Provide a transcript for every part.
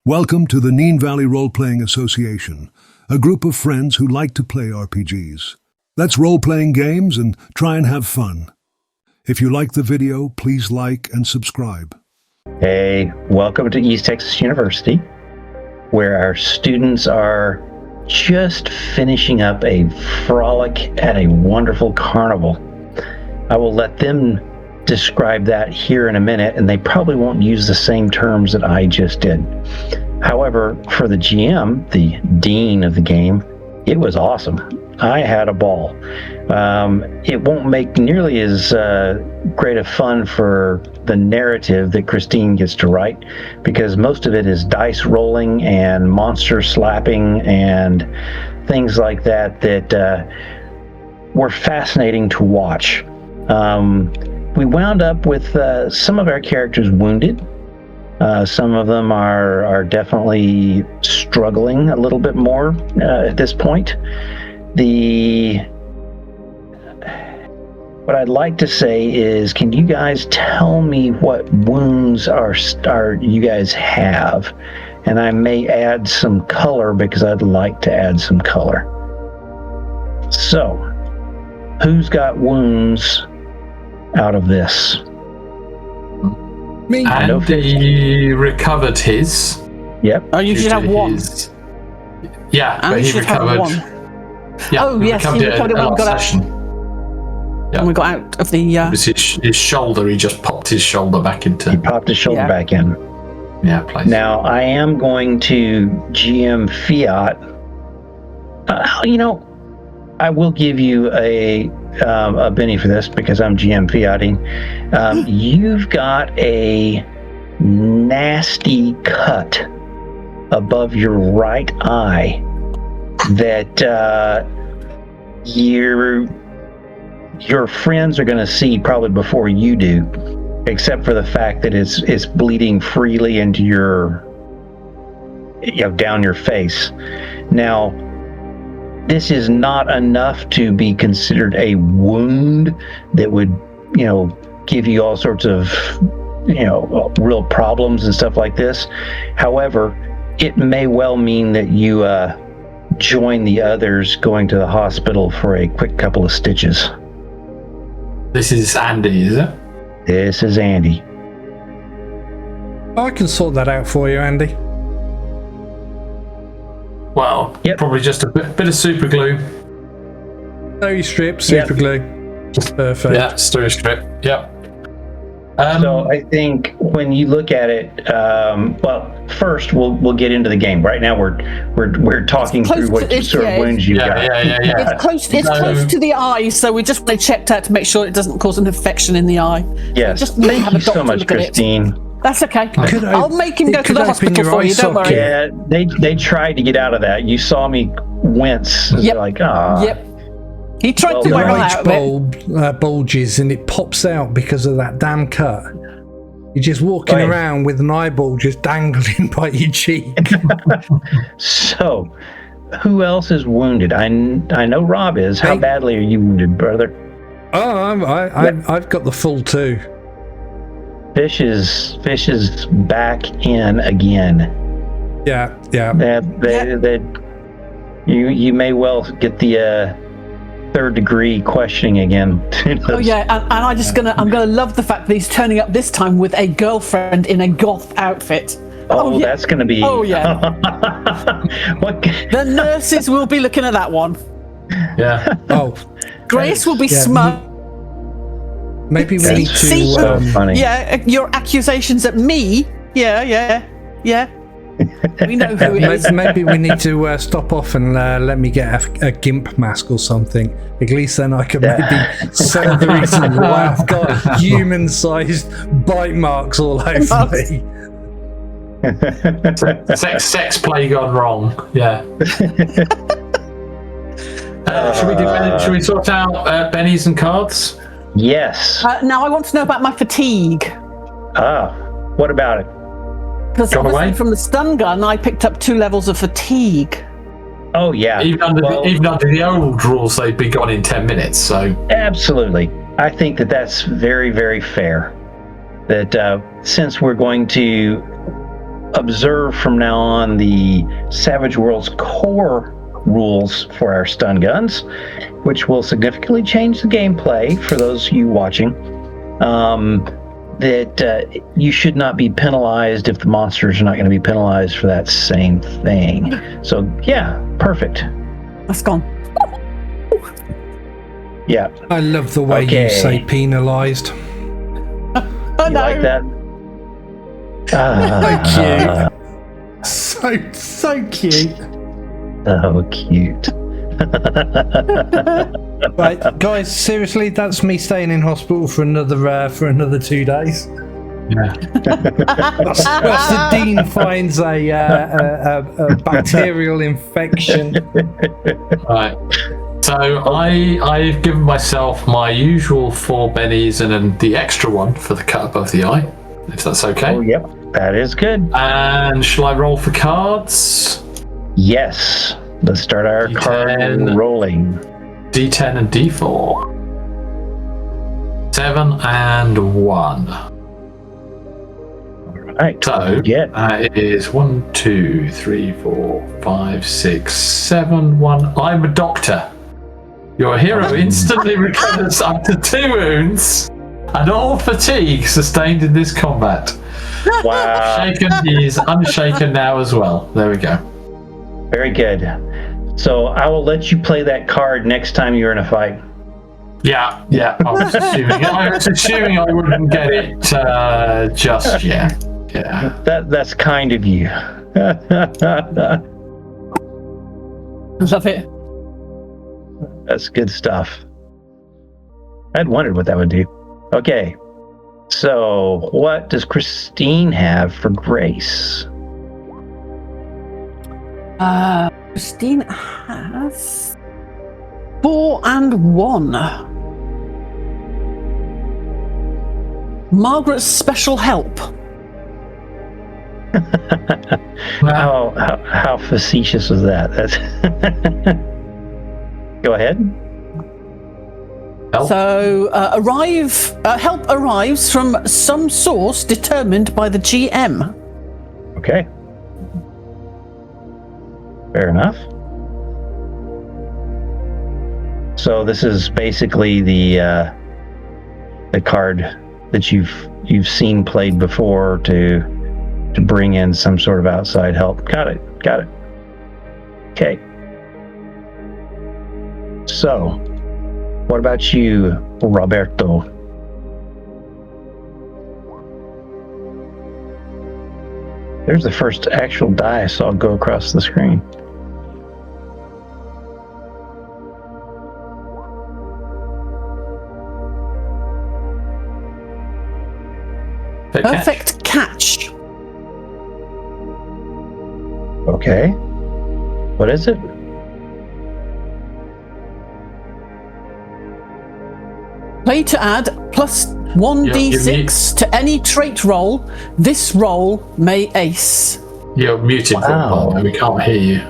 Welcome to the Neen Valley Role-Playing Association, a group of friends who like to play RPGs. Let's role-playing games and try and have fun. If you like the video, please like and subscribe. Hey, welcome to East Texas University, where our students are just finishing up a frolic at a wonderful carnival. I will let them describe that here in a minute, and they probably won't use the same terms that I just did. However, for the GM, the dean of the game, it was awesome. I had a ball. It won't make nearly as great of fun for the narrative that Christine gets to write, because most of it is dice rolling and monster slapping and things like that were fascinating to watch. We wound up with some of our characters wounded. Some of them are definitely struggling a little bit more at this point. What I'd like to say is, can you guys tell me what wounds are you guys have? And I may add some color because I'd like to add some color. So, who's got wounds out of this? Me. Andy recovered his. Yep. Oh, you should have one. Yeah, and but he recovered. Yeah, oh, yes, he recovered it when we got out. Yeah. When we got out of the. It was his shoulder. He just popped his shoulder back into. He popped his shoulder back in. Yeah, place. Now I am going to GM Fiat. I will give you a Benny for this because I'm GM Fiating. You've got a nasty cut above your right eye that your friends are going to see probably before you do, except for the fact that it's bleeding freely into down your face. Now, this is not enough to be considered a wound that would, give you all sorts of, real problems and stuff like this. However, it may well mean that you join the others going to the hospital for a quick couple of stitches. This is Andy, is it? This is Andy. I can sort that out for you, Andy. Well, Probably just a bit of super glue. Steri strip, super glue. Perfect. Yeah, steri strip. Yep. So I think when you look at it, first we'll get into the game. Right now we're talking through what sort of wounds you got. Yeah. It's close to the eye, so we just want to check that to make sure it doesn't cause an infection in the eye. Yes. Just Thank you so much, Christine. That's okay. I'll make him go to the hospital for you. Don't worry. Yeah, they tried to get out of that. You saw me wince. Yep. Like, ah. Yep. He tried to wiggle out of it. Bulges and it pops out because of that damn cut. You're just walking around with an eyeball just dangling by your cheek. So, who else is wounded? I know Rob is. How badly are you wounded, brother? Oh, I've got the full 2. Fish is back in again. Yeah. You may well get the third degree questioning again. Oh yeah, and I'm gonna love the fact that he's turning up this time with a girlfriend in a goth outfit. Oh yeah. That's gonna be. Oh yeah. The nurses will be looking at that one. Yeah. Oh, Grace will be smug. Maybe we need to. So funny. Yeah, your accusations at me. Yeah. We know who it is. Maybe we need to stop off and let me get a gimp mask or something. At least then I can maybe sell the reason why I've got human-sized bite marks all over me. Sex play gone wrong. Yeah. Should we sort out bennies and cards? Yes. Now I want to know about my fatigue. What about it? Because obviously from the stun gun, I picked up 2 levels of fatigue. Oh yeah. Even under the old rules, they'd be gone in 10 minutes. So absolutely, I think that's very, very fair. That since we're going to observe from now on the Savage Worlds core rules for our stun guns, which will significantly change the gameplay for those of you watching. That you should not be penalized if the monsters are not going to be penalized for that same thing. So yeah, perfect. That's gone. Yeah. I love the way you say penalised. Oh, You no. like that? Thank you. So cute. So cute. Right, guys, seriously, that's me staying in hospital for another 2 days. Yeah. Whilst the dean finds a bacterial infection. Right. So I've given myself my usual 4 bennies and then the extra one for the cut above the eye, if that's okay. Oh, yep. That is good. And shall I roll for cards? Yes. Let's start our card D10. rolling. D10 and D4. 7 and 1. All right. So Get. it is 1, 2, 3, 4, 5, 6, 7, 1. I'm a doctor. Your hero instantly recovers up to 2 wounds and all fatigue sustained in this combat. Wow. Shaken, he is unshaken now as well. There we go. Very good. So I will let you play that card next time you're in a fight. Yeah. I was assuming I wouldn't get it just yet. Yeah. That's kind of you. Love it. That's good stuff. I'd wondered what that would do. Okay. So what does Christine have for Grace? Christine has 4 and 1. Margaret's special help. How facetious was that? That's Go ahead. Help? So help arrives from some source determined by the GM. Okay. Fair enough. So this is basically the card that you've seen played before to bring in some sort of outside help. Got it. Okay. So, what about you, Roberto? There's the first actual die I saw go across the screen. Perfect catch. Okay. What is it? Play to add plus 1d6 to any trait roll. This roll may ace. You're muted for a moment. We can't hear you.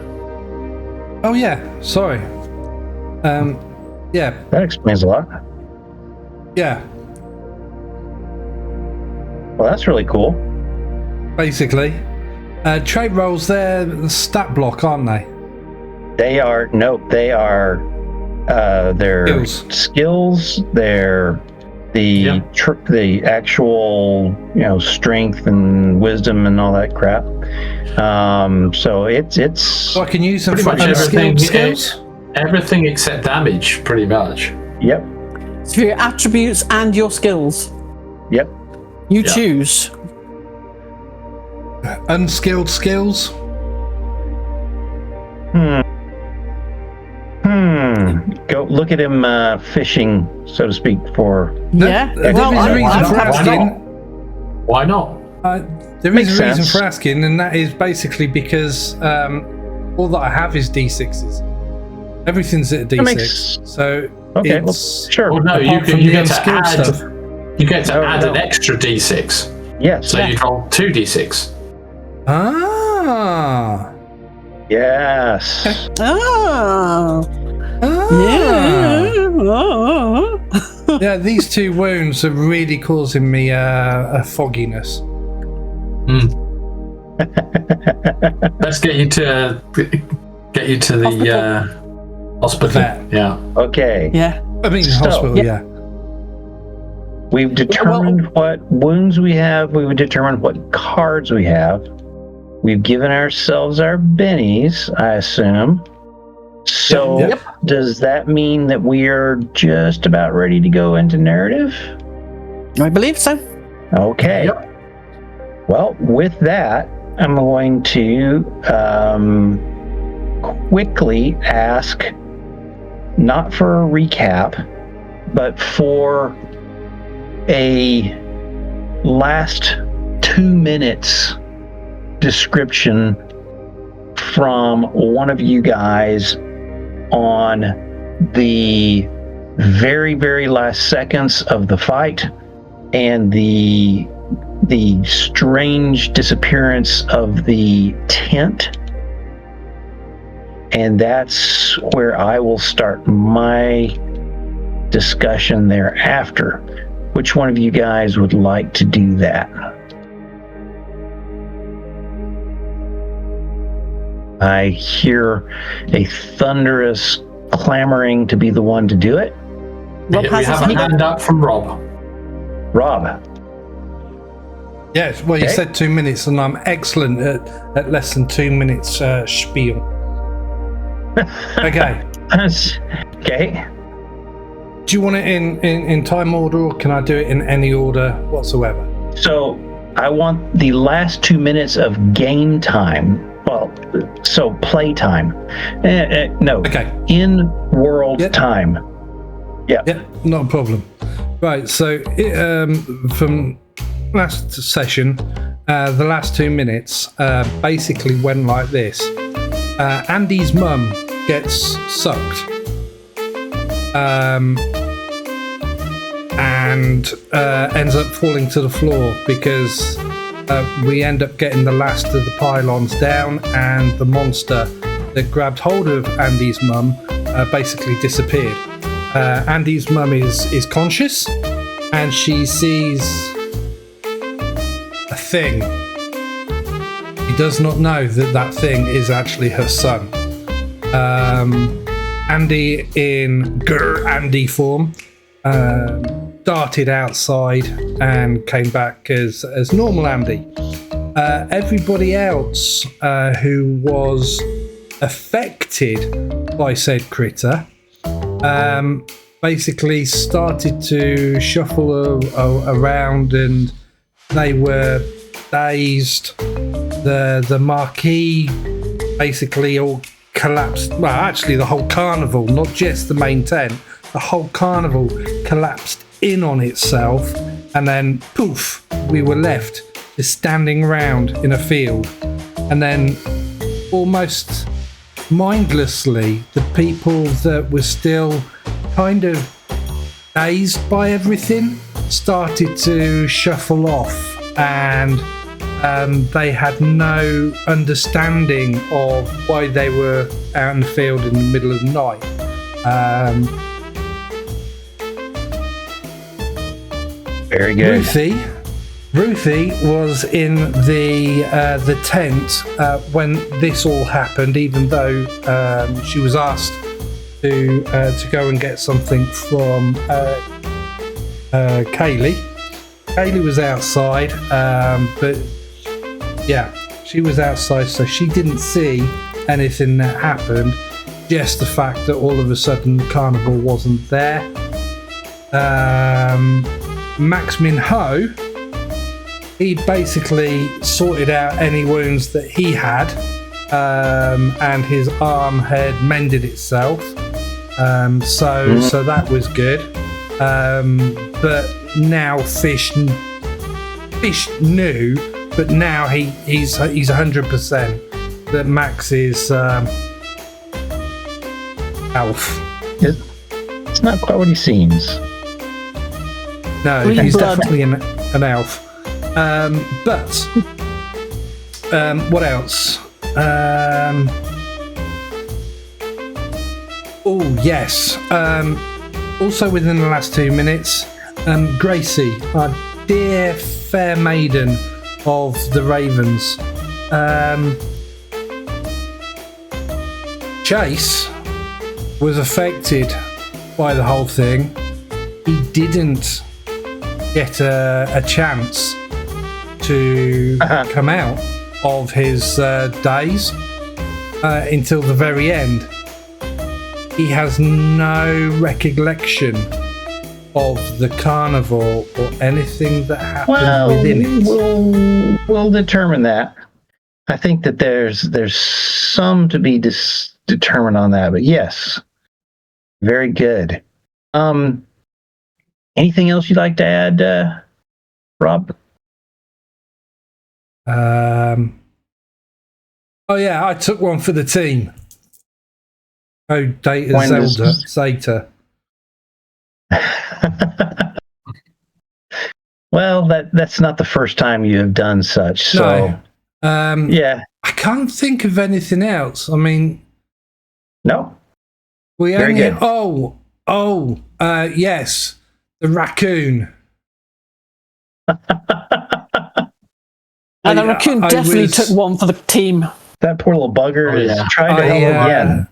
Oh yeah, sorry. Yeah, That explains a lot. yeah. Well, that's really cool. Basically, trait rolls, they're the stat block, aren't they? They are their skills, they're the actual strength and wisdom and all that crap. So it's So I can use them Pretty for much unskilled everything. skills. Everything except damage, pretty much. Yep. So for your attributes and your skills, Yep. you choose. Unskilled skills. Go look at him fishing, so to speak, for. Yeah. There Well, is a reason I'm for happy- asking. Why not? There Makes is a reason sense. for asking, and that is basically because all that I have is D6s. Everything's at a D6. makes- So Okay, well, it's sure. Well, no, apart from you the get to unskilled add. stuff. You get to No, add no. an extra d6. Yes. So you roll 2d6. Ah. Yes. Oh. Ah. Yeah. Yeah, these 2 wounds are really causing me a fogginess. Let's get you to the hospital. Vet. Yeah. Okay. Yeah. I mean, So- hospital, yeah. We've determined what wounds we have. We've determined what cards we have. We've given ourselves our bennies, I assume. So Yep. does that mean that we are just about ready to go into narrative? I believe so. Okay. Yep. Well, with that, I'm going to quickly ask, not for a recap, but for a last 2 minutes description from one of you guys on the very, very last seconds of the fight and the strange disappearance of the tent. And that's where I will start my discussion thereafter. Which one of you guys would like to do that? I hear a thunderous clamoring to be the one to do it. Rob We has his have a hand up. hand up from Rob. Rob. Yes, well, you Okay. said 2 minutes, and I'm excellent at less than 2 minutes spiel. Okay. Okay. Do you want it in time order, or can I do it in any order whatsoever? So I want the last 2 minutes of game time. Well, so play time. No. Okay. In world Yep. time. Yep, not a problem. Right, so from last session, the last 2 minutes basically went like this. Andy's mum gets sucked. And ends up falling to the floor because we end up getting the last of the pylons down, and the monster that grabbed hold of Andy's mum basically disappeared. Andy's mum is conscious, and she sees a thing. He does not know that thing is actually her son. Andy in Andy form darted outside and came back as normal Andy. Everybody else who was affected by said critter basically started to shuffle around, and they were dazed. The marquee basically all collapsed. Well, actually the whole carnival, not just the main tent, the whole carnival collapsed in on itself, and then poof, we were left just standing around in a field. And then almost mindlessly, the people that were still kind of dazed by everything started to shuffle off, and they had no understanding of why they were out in the field in the middle of the night. Very good. Ruthie was in the tent when this all happened, even though she was asked to go and get something from Kaylee. Kaylee was outside, but yeah, she was outside, so she didn't see anything that happened. Just the fact that all of a sudden the carnival wasn't there. Max Min Ho, he basically sorted out any wounds that he had, and his arm had mended itself. So that was good. But now Fish knew, but now he's 100% that Max is elf. It's not quite what he seems. No, Green he's blood. definitely an elf. But what else? Oh yes. Also within the last 2 minutes, Gracie, our dear fair maiden of the Ravens, Chase was affected by the whole thing. He didn't get a chance to come out of his daze until the very end. He has no recollection of the carnival or anything that happened within it. We'll determine that. I think that there's some to be determined on that, but yes, very good. Anything else you'd like to add, Rob? Oh yeah, I took one for the team. Oh, Data Zeta. Well, that's not the first time you have done such. So, no. Yeah, I can't think of anything else. I mean, no. We Very only. good. Yes, the raccoon. And the raccoon definitely took one for the team. That poor little bugger is trying to help again.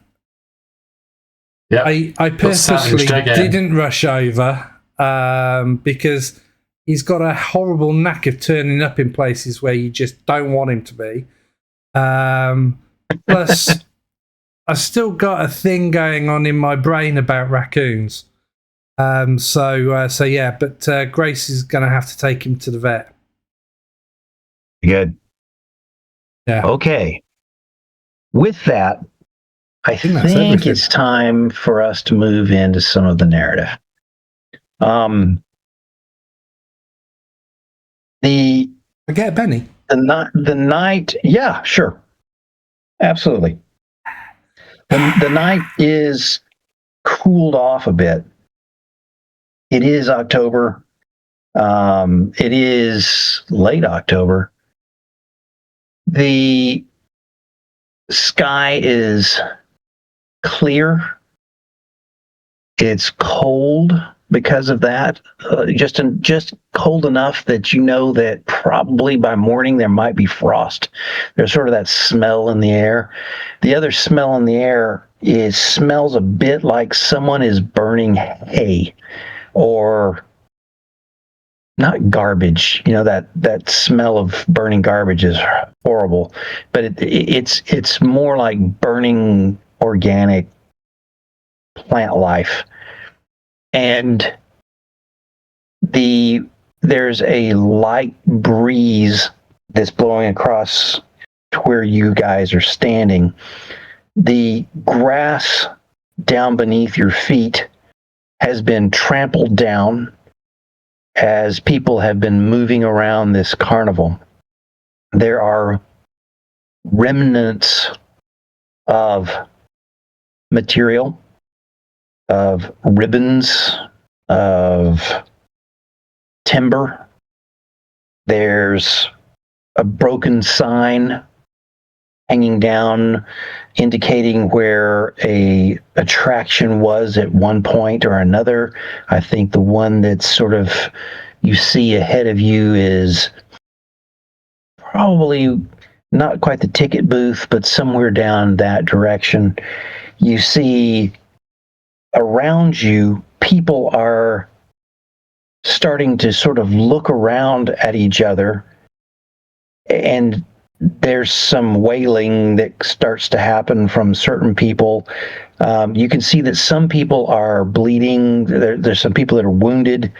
Yeah, I purposely didn't rush over because he's got a horrible knack of turning up in places where you just don't want him to be. Plus, I've still got a thing going on in my brain about raccoons. So yeah, but Grace is going to have to take him to the vet. Good. Yeah. Okay. With that, I think it's time for us to move into some of the narrative. I get a penny. The night, yeah, sure. Absolutely. The night is cooled off a bit. It is October. It is late October. The sky is clear. It's cold because of that. Just cold enough that you know that probably by morning there might be frost. There's sort of that smell in the air. The other smell in the air smells a bit like someone is burning hay, or not garbage. You know, that smell of burning garbage is horrible, but it's more like burning organic plant life. And there's a light breeze that's blowing across to where you guys are standing. The grass down beneath your feet has been trampled down as people have been moving around this carnival. There are remnants of material, of ribbons, of timber. There's a broken sign hanging down indicating where a attraction was at one point or another. I think the one that's sort of you see ahead of you is probably not quite the ticket booth, but somewhere down that direction. You see around you, people are starting to sort of look around at each other, and there's some wailing that starts to happen from certain people. You can see that some people are bleeding. There's some people that are wounded.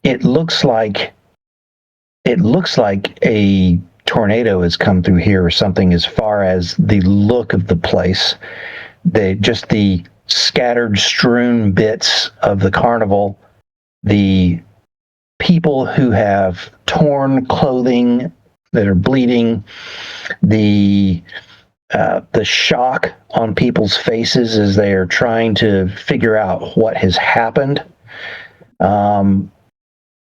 It looks like a tornado has come through here or something, as far as the look of the place. Just the scattered, strewn bits of the carnival, the people who have torn clothing that are bleeding, the shock on people's faces as they are trying to figure out what has happened.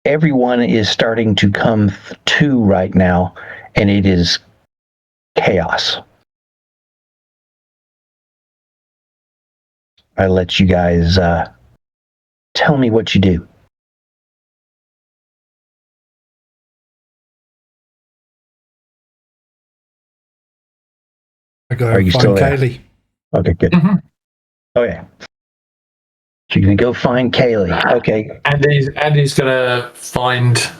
Everyone is starting to come to right now, and it is chaos. I let you guys tell me what you do. I go Are you find still there? Kaylee. Okay, good. Mhm. Okay. So you're going to go find Kaylee. Okay. Andy's going to find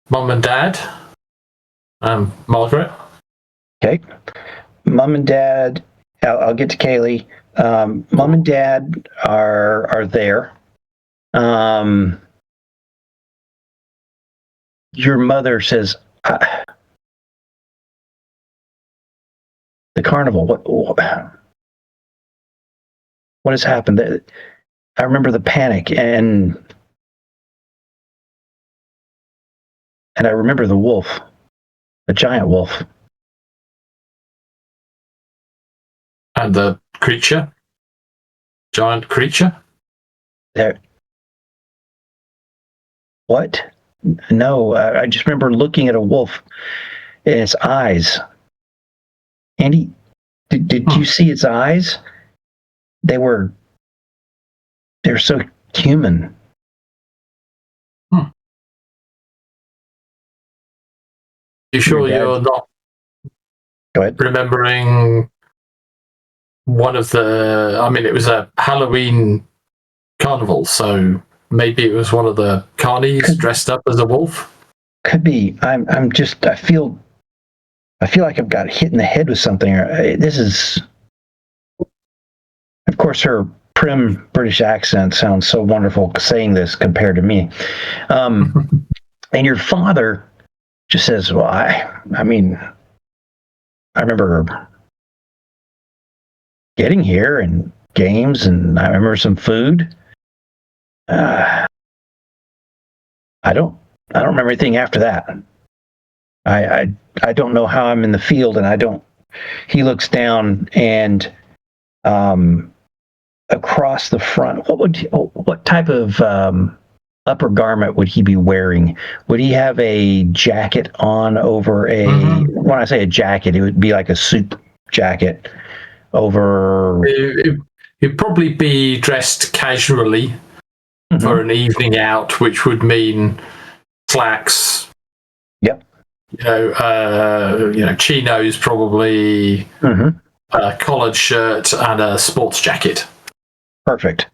Mum and Dad, Margaret. Okay. Mom and Dad, I'll get to Kaylee. Mom and Dad are there. Your mother says, the carnival, what has happened? I remember the panic and I remember the wolf, the giant wolf. And the creature? Giant creature? There. What? No, I just remember looking at a wolf in its eyes. Andy, did you see its eyes? They're so human. You sure Dad. you're not Go ahead. remembering one of the... I mean, it was a Halloween carnival, so maybe it was one of the carnies dressed up as a wolf? Could be. I feel like I've got hit in the head with something. This is, of course, her prim British accent sounds so wonderful saying this compared to me. And your father just says, well, I mean, I remember getting here and games, and I remember some food. I don't remember anything after that. I don't know how I'm in the field, and I don't. He looks down, and across the front, what type of upper garment would he be wearing? Would he have a jacket on over a? When I say a jacket, it would be like a suit jacket over. He'd probably be dressed casually for an evening out, which would mean slacks. Yep. Chinos probably, a collared shirt and a sports jacket. Perfect.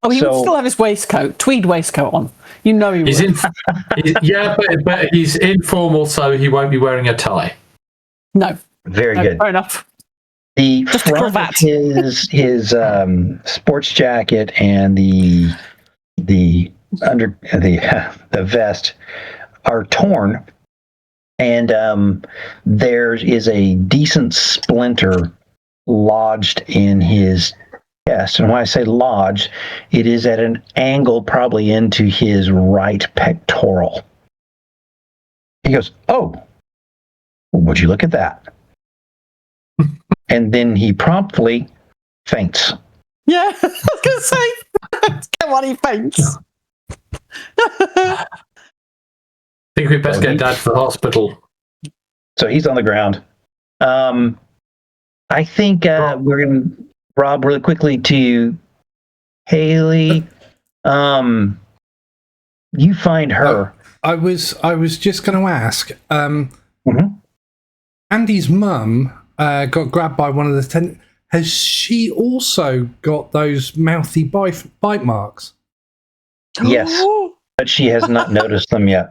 Oh, he would still have his waistcoat, tweed waistcoat on. You know he would. But he's informal, so he won't be wearing a tie. No. Very good. Fair enough. The Just front of his sports jacket and the vest are torn, and there is a decent splinter lodged in his chest. And when I say lodged, it is at an angle probably into his right pectoral. He goes, "Oh, would you look at that?" And then he promptly faints. Yeah, I was going to say, come on, he faints. I think we best get Dad to the hospital. So he's on the ground. I think we're going to, Rob, really quickly to Haley. You find her. I was just going to ask. Andy's mum got grabbed by one of the Has she also got those mouthy bite marks? Yes, but she has not noticed them yet.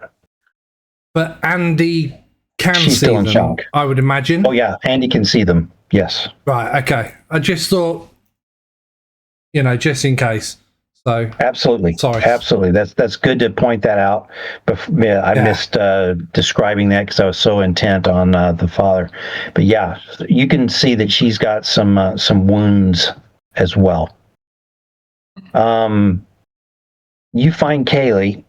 But Andy can She's see still in them, shock. I would imagine. Oh yeah, Andy can see them. Yes. Right. Okay. I just thought, just in case. So absolutely, sorry. Absolutely. That's good to point that out. But I missed describing that because I was so intent on the father. But yeah, you can see that she's got some wounds as well. You find Kaylee.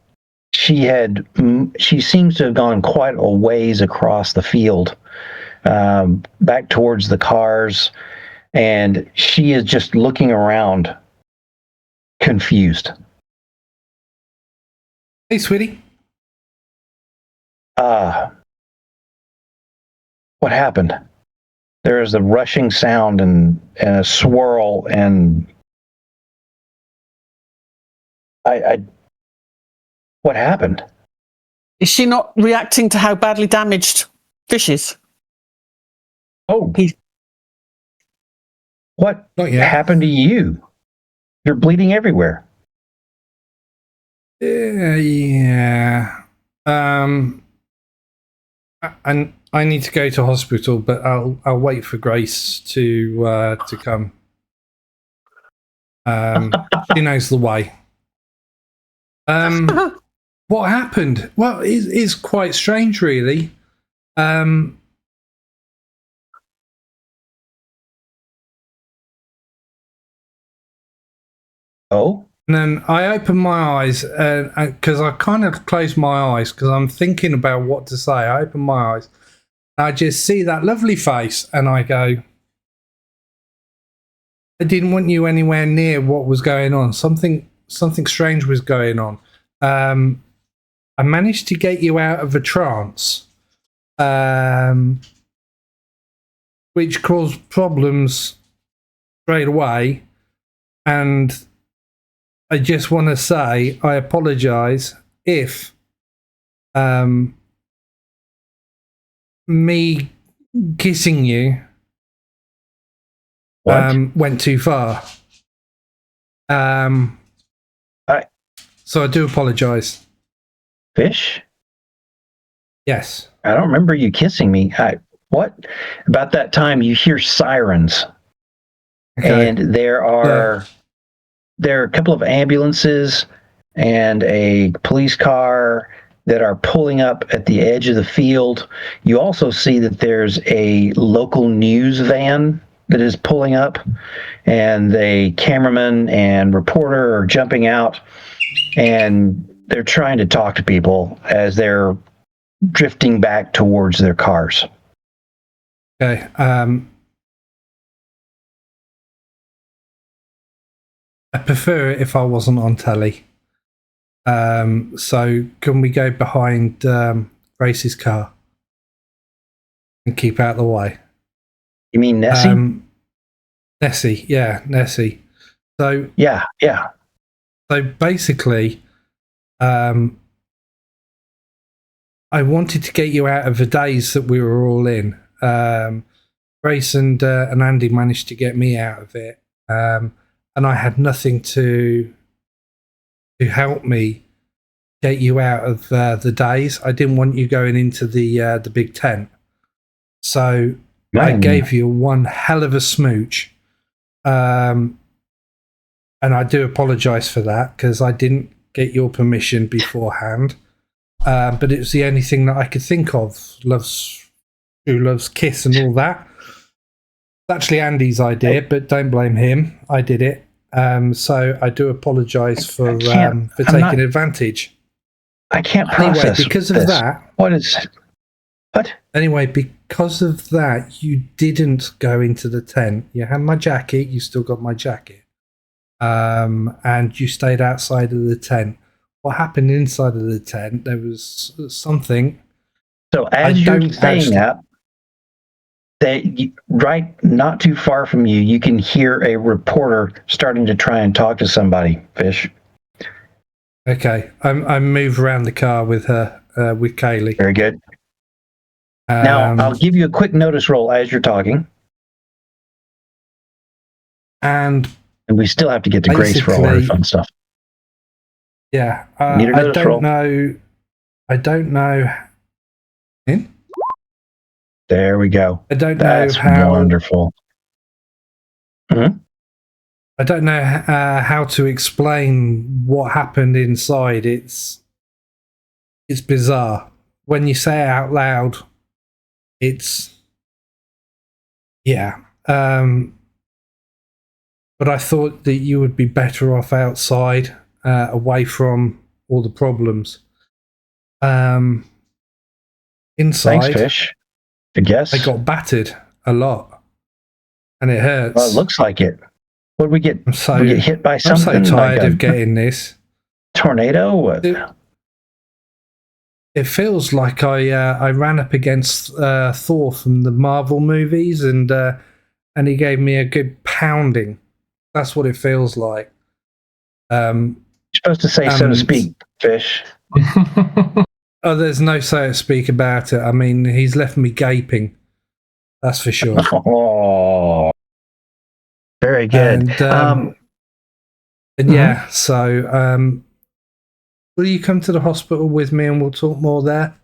She seems to have gone quite a ways across the field, back towards the cars, and she is just looking around, confused. Hey, sweetie. What happened? There is a rushing sound and a swirl, and what happened? Is she not reacting to how badly damaged Fish is? Oh, What Not yet. happened to you? You're bleeding everywhere. Yeah. And I need to go to hospital, but I'll wait for Grace to come. She knows the way. What happened? Well, it's quite strange, really. Oh? And then I open my eyes because I kind of close my eyes because I'm thinking about what to say. I open my eyes. I just see that lovely face and I go, I didn't want you anywhere near what was going on. Something strange was going on. I managed to get you out of a trance, which caused problems straight away. And I just want to say I apologize if me kissing you went too far. So I do apologize. Fish? Yes. I don't remember you kissing me. What? About that time, you hear sirens. Okay. And there are a couple of ambulances and a police car that are pulling up at the edge of the field. You also see that there's a local news van that is pulling up, and the cameraman and reporter are jumping out, and they're trying to talk to people as they're drifting back towards their cars. Okay. I prefer it if I wasn't on telly. So can we go behind Grace's car and keep out of the way? You mean Nessie? Nessie, yeah, Nessie. So Yeah. So basically, I wanted to get you out of the daze that we were all in. Grace and Andy managed to get me out of it, and I had nothing to help me get you out of the daze. I didn't want you going into the big tent, so I gave you one hell of a smooch, and I do apologise for that because I didn't get your permission beforehand. But it was the only thing that I could think of. Who loves kiss and all that. It's actually Andy's idea, but don't blame him. I did it. So I do apologise for taking advantage. I can't process anyway, because of this. that. What? Anyway, because of that, you didn't go into the tent. You had my jacket. You still got my jacket. And you stayed outside of the tent. What happened inside of the tent? There was something. So as you're saying that, right not too far from you, you can hear a reporter starting to try and talk to somebody, Fish. Okay, I move around the car with her, with Kaylee. Very good. Now, I'll give you a quick notice roll as you're talking. And we still have to get to Grace for all our fun stuff. Yeah, Need a notice roll. I don't know. In? There we go. I don't That's know how. Wonderful. Mm-hmm. I don't know how to explain what happened inside. It's bizarre. When you say it out loud, it's yeah. But I thought that you would be better off outside, away from all the problems. Inside, thanks, Fish. I guess I got battered a lot, and it hurts. Well, it looks like it. What did we get? We get hit by something. I'm so tired like of getting this tornado. What? It feels like I ran up against Thor from the Marvel movies, and he gave me a good pounding. That's what it feels like. You're supposed to say, so to speak, Fish. Oh, there's no so to speak about it. I mean, he's left me gaping. That's for sure. Oh. Very good. And yeah, so will you come to the hospital with me and we'll talk more there?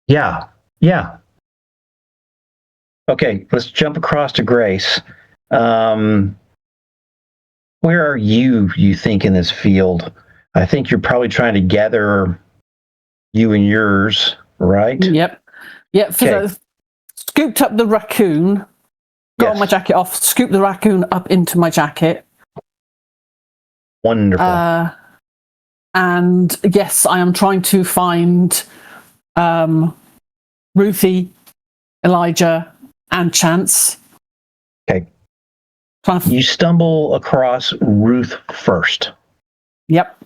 Yeah. Okay, let's jump across to Grace. Where are you think, in this field? I think you're probably trying to gather you and yours, right? Yep. Okay. Scooped up the raccoon, got my jacket off, scooped the raccoon up into my jacket. Wonderful. And yes, I am trying to find Ruthie, Elijah, and Chance. Okay. You stumble across Ruth first. Yep.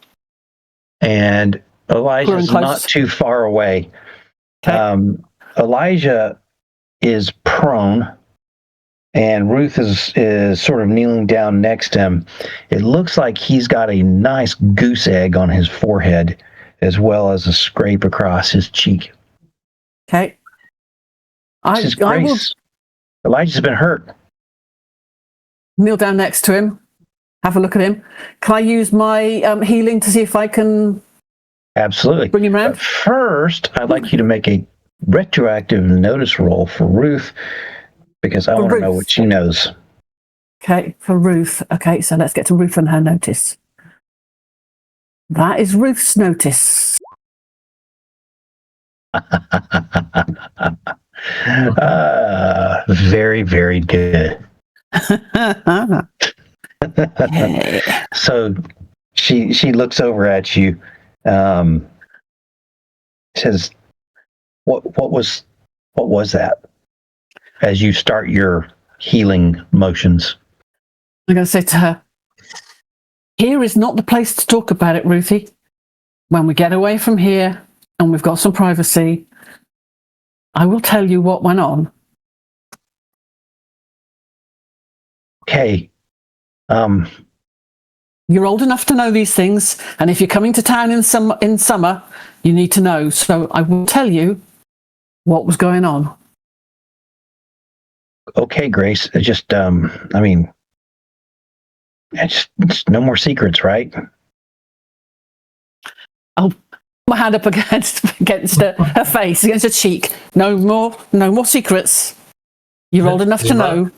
And Elijah's not too far away. Okay. Elijah is prone, and Ruth is sort of kneeling down next to him. It looks like he's got a nice goose egg on his forehead, as well as a scrape across his cheek. Okay. Elijah's been hurt. Kneel down next to him, have a look at him. Can I use my healing to see if I can Absolutely bring him around? But first, I'd like you to make a retroactive notice roll for Ruth, because I want to know what she knows. Okay, for Ruth. Okay, so let's get to Ruth and her notice. That is Ruth's notice. Very, very good. Okay. So she looks over at you, says, what was that, as you start your healing motions? I'm going to say to her, here is not the place to talk about it, Ruthie. When we get away from here and we've got some privacy, I will tell you what went on. Okay. You're old enough to know these things, and if you're coming to town in summer, you need to know. So I will tell you what was going on. Okay, Grace. It's no more secrets, right? I'll put my hand up against her face, against her cheek. No more secrets. You're old enough to know.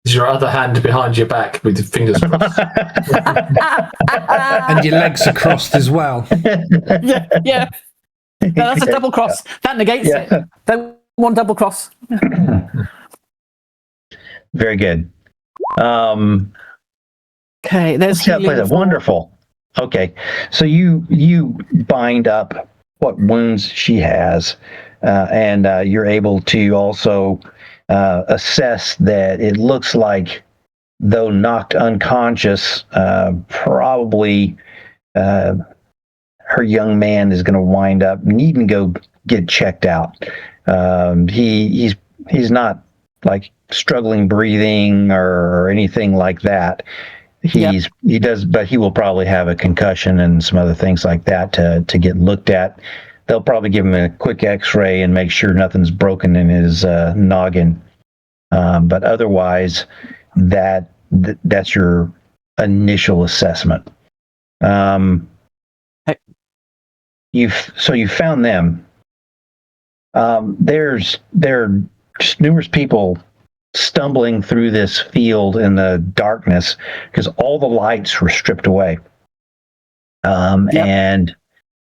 Is your other hand behind your back with your fingers crossed? And your legs are crossed as well. Yeah. No, that's a double cross. That negates it. Then one double cross. Very good. Okay, there's wonderful. Okay, so you bind up what wounds she has, and you're able to also assess that it looks like, though knocked unconscious, probably her young man is going to wind up needing to go get checked out. He's not like struggling breathing or anything like that. He does, but he will probably have a concussion and some other things like that to get looked at. They'll probably give him a quick X-ray and make sure nothing's broken in his noggin. But otherwise, that's your initial assessment. You found them. There are just numerous people stumbling through this field in the darkness because all the lights were stripped away. And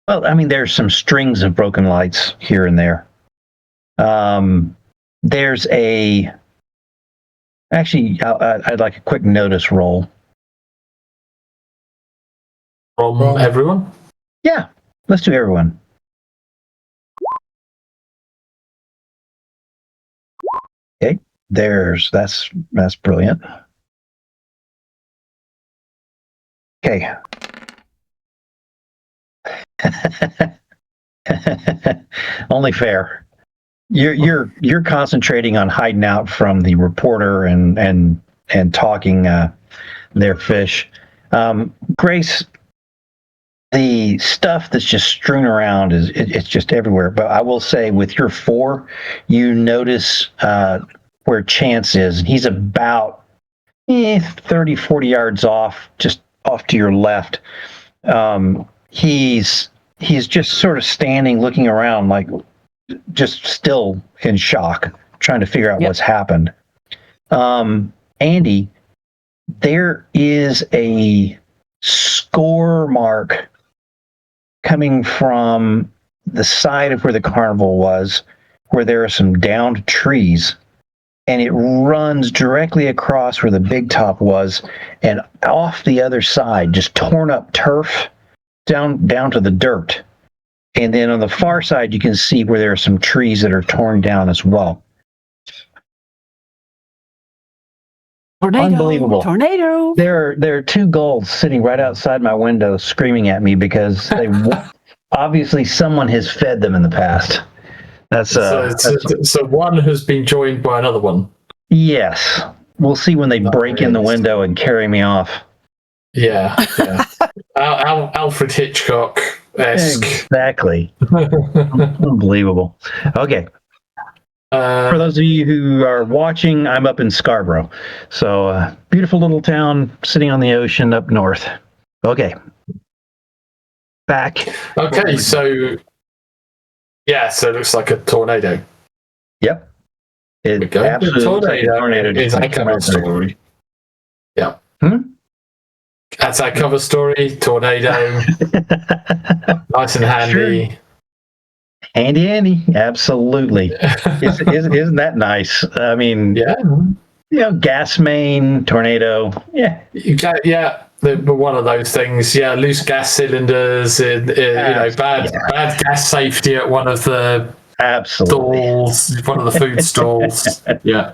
there's some strings of broken lights here and there. There's I'd like a quick notice roll. From everyone? Yeah, let's do everyone. Okay, that's brilliant. Okay. Only fair. You're concentrating on hiding out from the reporter and talking their fish. Grace, the stuff that's just strewn around it's just everywhere. But I will say, with your 4, you notice where Chance is, and he's about 30, 40 yards off, just off to your left. He's just sort of standing, looking around, like just still in shock, trying to figure out what's happened. Andy, there is a score mark coming from the side of where the carnival was, where there are some downed trees, and it runs directly across where the big top was, and off the other side, just torn up turf down to the dirt. And then on the far side, you can see where there are some trees that are torn down as well. Tornado, unbelievable. Tornado. There are two gulls sitting right outside my window screaming at me because they obviously someone has fed them in the past. So one has been joined by another one. Yes. We'll see when they break in the window and carry me off. Yeah. Alfred Hitchcock-esque. Exactly. Unbelievable. Okay. For those of you who are watching, I'm up in Scarborough. So, beautiful little town sitting on the ocean up north. Okay. Back. Okay, so it looks like a tornado. Yep. It absolutely looks like a tornado is our cover story. Yeah. That's our cover story. Tornado. Nice and handy. Sure. Handy, absolutely. Isn't that nice? I mean, gas main, tornado. Yeah. One of those things. Yeah, loose gas cylinders. Bad gas safety at one of the stalls, one of the food stalls. Yeah.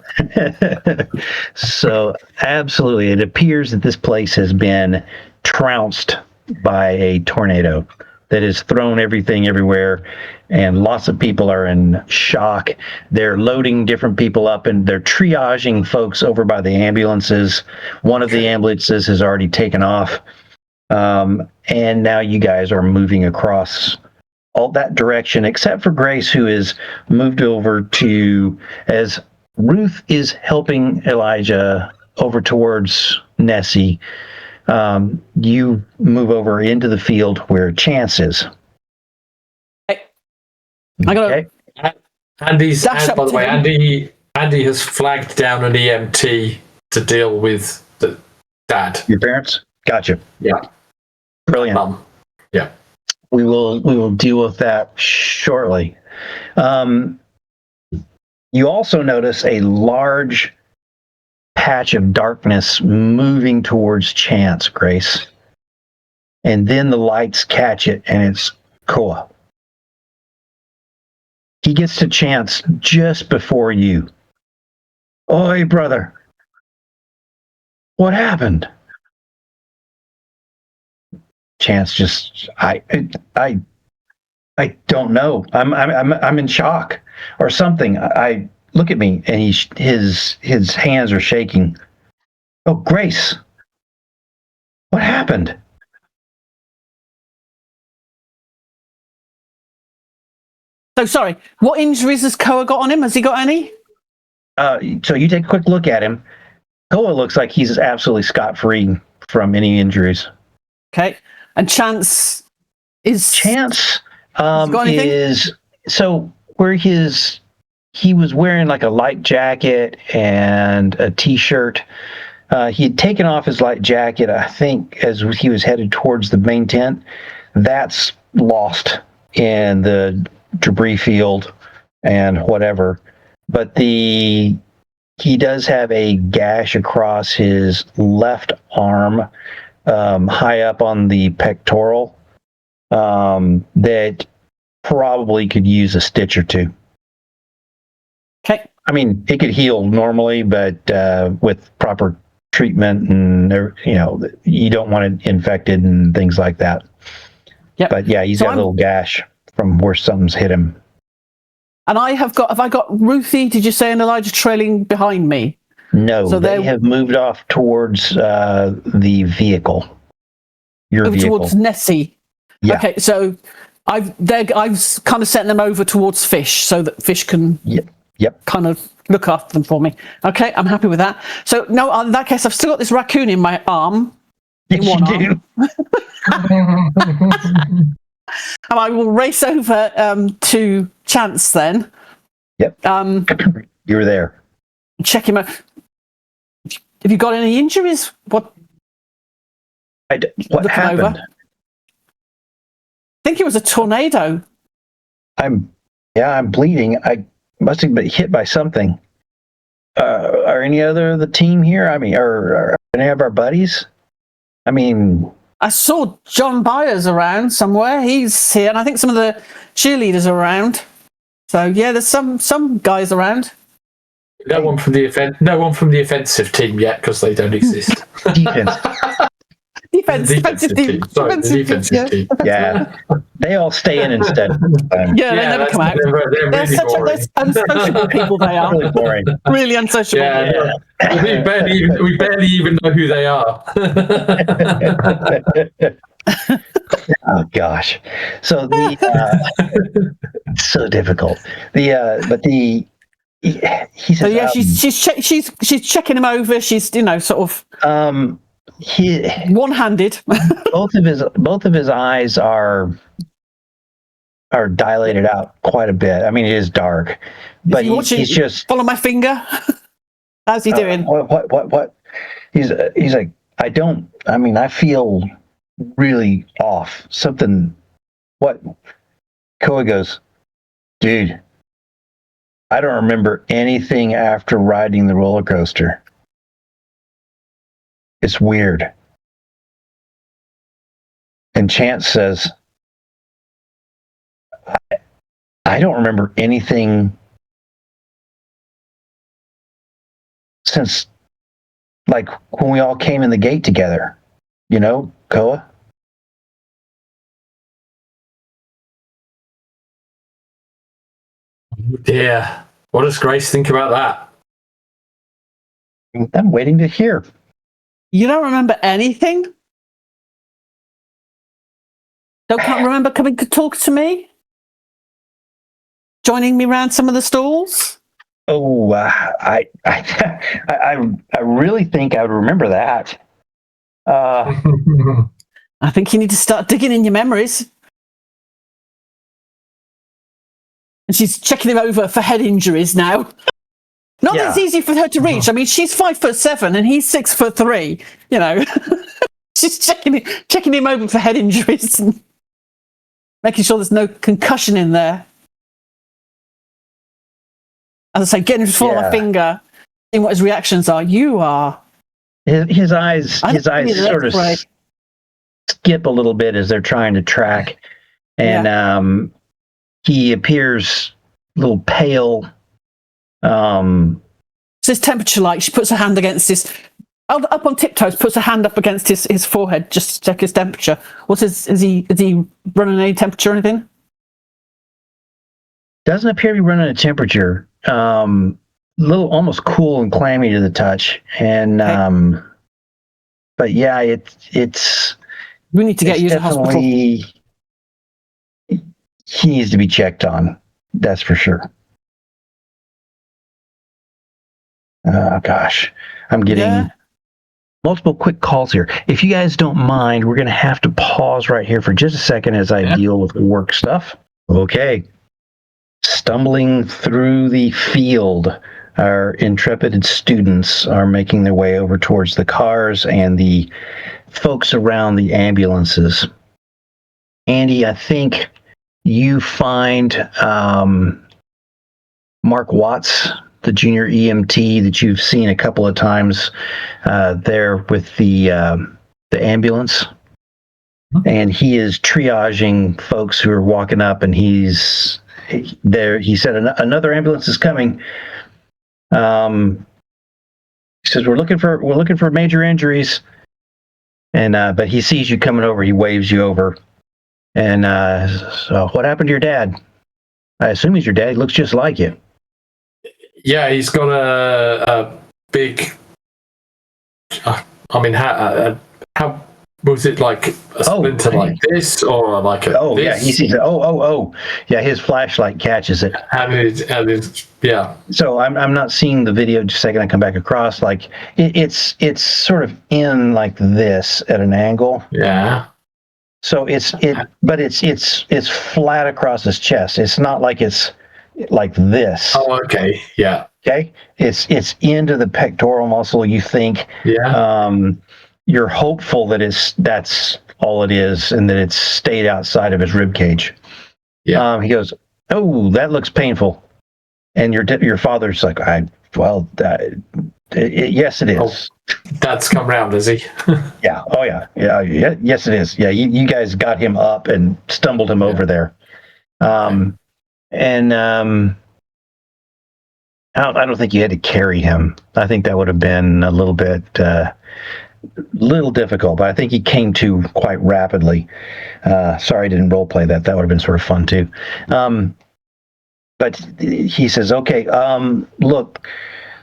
So, absolutely, it appears that this place has been trounced by a tornado that has thrown everything everywhere, and lots of people are in shock. They're loading different people up, and they're triaging folks over by the ambulances. One of the ambulances has already taken off, and now you guys are moving across all that direction, except for Grace, who is moved over to, as Ruth is helping Elijah over towards Nessie, you move over into the field where Chance is. I got Andy's, by the way, Andy has flagged down an EMT to deal with the dad. Your parents? Gotcha. Yeah. Brilliant. Yeah. We will deal with that shortly. You also notice a large patch of darkness moving towards Chance, Grace. And then the lights catch it, and it's Koa. He gets to Chance just before you. Oi, brother. What happened? Chance just, I don't know. I'm in shock or something. I look at me, and his hands are shaking. Oh, Grace, what happened? So sorry. What injuries has Koa got on him? Has he got any? So you take a quick look at him. Koa looks like he's absolutely scot-free from any injuries. Okay. And Chance is so where he was wearing like a light jacket and a t-shirt. He had taken off his light jacket, I think, as he was headed towards the main tent. That's lost in the debris field and whatever. But he does have a gash across his left arm, high up on the pectoral, that probably could use a stitch or two. Okay. I mean, it could heal normally, but with proper treatment, and you don't want it infected and things like that. Yeah. But yeah, he's got a little gash from where something's hit him. And have I got Ruthie, did you say, and Elijah trailing behind me? No, so they have moved off towards the vehicle. Your vehicle. Towards Nessie. Yeah. Okay, so I've kind of sent them over towards Fish so that Fish can Yep. kind of look after them for me. Okay, I'm happy with that. So no, in that case, I've still got this raccoon in my arm. Yes, one you arm. And I will race over to Chance then. Yep. You were there. Check him out. Have you got any injuries? What happened? Over? I think it was a tornado. I'm bleeding. I must have been hit by something. Are any other of the team here? I mean, are any of our buddies? I mean, I saw John Byers around somewhere. He's here, and I think some of the cheerleaders are around. So yeah, there's some guys around. No one from the offensive team yet because they don't exist. Defensive team. Sorry, the defensive team. Yeah, they all stay in instead. Yeah, they never come out. They're really boring. They're unsociable people. They are Really boring. really unsociable. Yeah. We barely even know who they are. Oh gosh, so so difficult. He says, So yeah, she's checking him over. She's sort of one-handed. both of his eyes are dilated out quite a bit. I mean, it is dark, but he's just follow my finger. How's he doing? What? He's like, I feel really off. Something. What? Koa goes, dude, I don't remember anything after riding the roller coaster. It's weird. And Chance says, I don't remember anything since, like, when we all came in the gate together. You know, Koa? Yeah. What does Grace think about that? I'm waiting to hear. You don't remember anything? Can't remember coming to talk to me? Joining me around some of the stalls? Oh, I really think I would remember that. I think you need to start digging in your memories. And she's checking him over for head injuries now. Not that it's easy for her to reach. I mean, she's 5'7" and he's 6'3". She's checking him over for head injuries and making sure there's no concussion in there. As I say, getting his foot on my finger, seeing what his reactions are. You are. His eyes sort of skip a little bit as they're trying to track, and he appears a little pale. What's his temperature like? She puts her hand against his, up on tiptoes, puts her hand up against his forehead just to check his temperature. Is he running any temperature or anything? Doesn't appear to be running a temperature. Little almost cool and clammy to the touch, and but yeah, it's. We need to get you to the hospital. He needs to be checked on. That's for sure. Oh gosh, I'm getting multiple quick calls here. If you guys don't mind, we're going to have to pause right here for just a second as I deal with work stuff. Okay. Stumbling through the field, our intrepid students are making their way over towards the cars and the folks around the ambulances. Andy, I think you find Mark Watts, the junior EMT that you've seen a couple of times there with the ambulance. And he is triaging folks who are walking up, and he's there. He said another ambulance is coming. He says we're looking for major injuries, and but he sees you coming over. He waves you over, and so what happened to your dad? I assume he's your dad. He looks just like you. Yeah, he's got a big. I mean, how Was it like a splinter like this, or like a? Oh, this? yeah, he sees it. Oh. Yeah, his flashlight catches it. Yeah. So I'm not seeing the video. Just a second, I come back across. Like it's sort of in like this at an angle. Yeah. So it's flat across his chest. It's not like it's like this. Oh, okay. Yeah. Okay. It's into the pectoral muscle. You think. Yeah. You're hopeful that that's all it is, and that it's stayed outside of his rib cage. Yeah. He goes, "Oh, that looks painful," and your father's like, yes, it is." Oh, Dad's come round, has he? Yeah. Oh, yeah. Yes, it is. Yeah, you guys got him up and stumbled him over there. I don't think you had to carry him. I think that would have been a little bit. Little difficult, but I think he came to quite rapidly. Sorry I didn't role play that. That would have been sort of fun too. But he says, "Okay, look,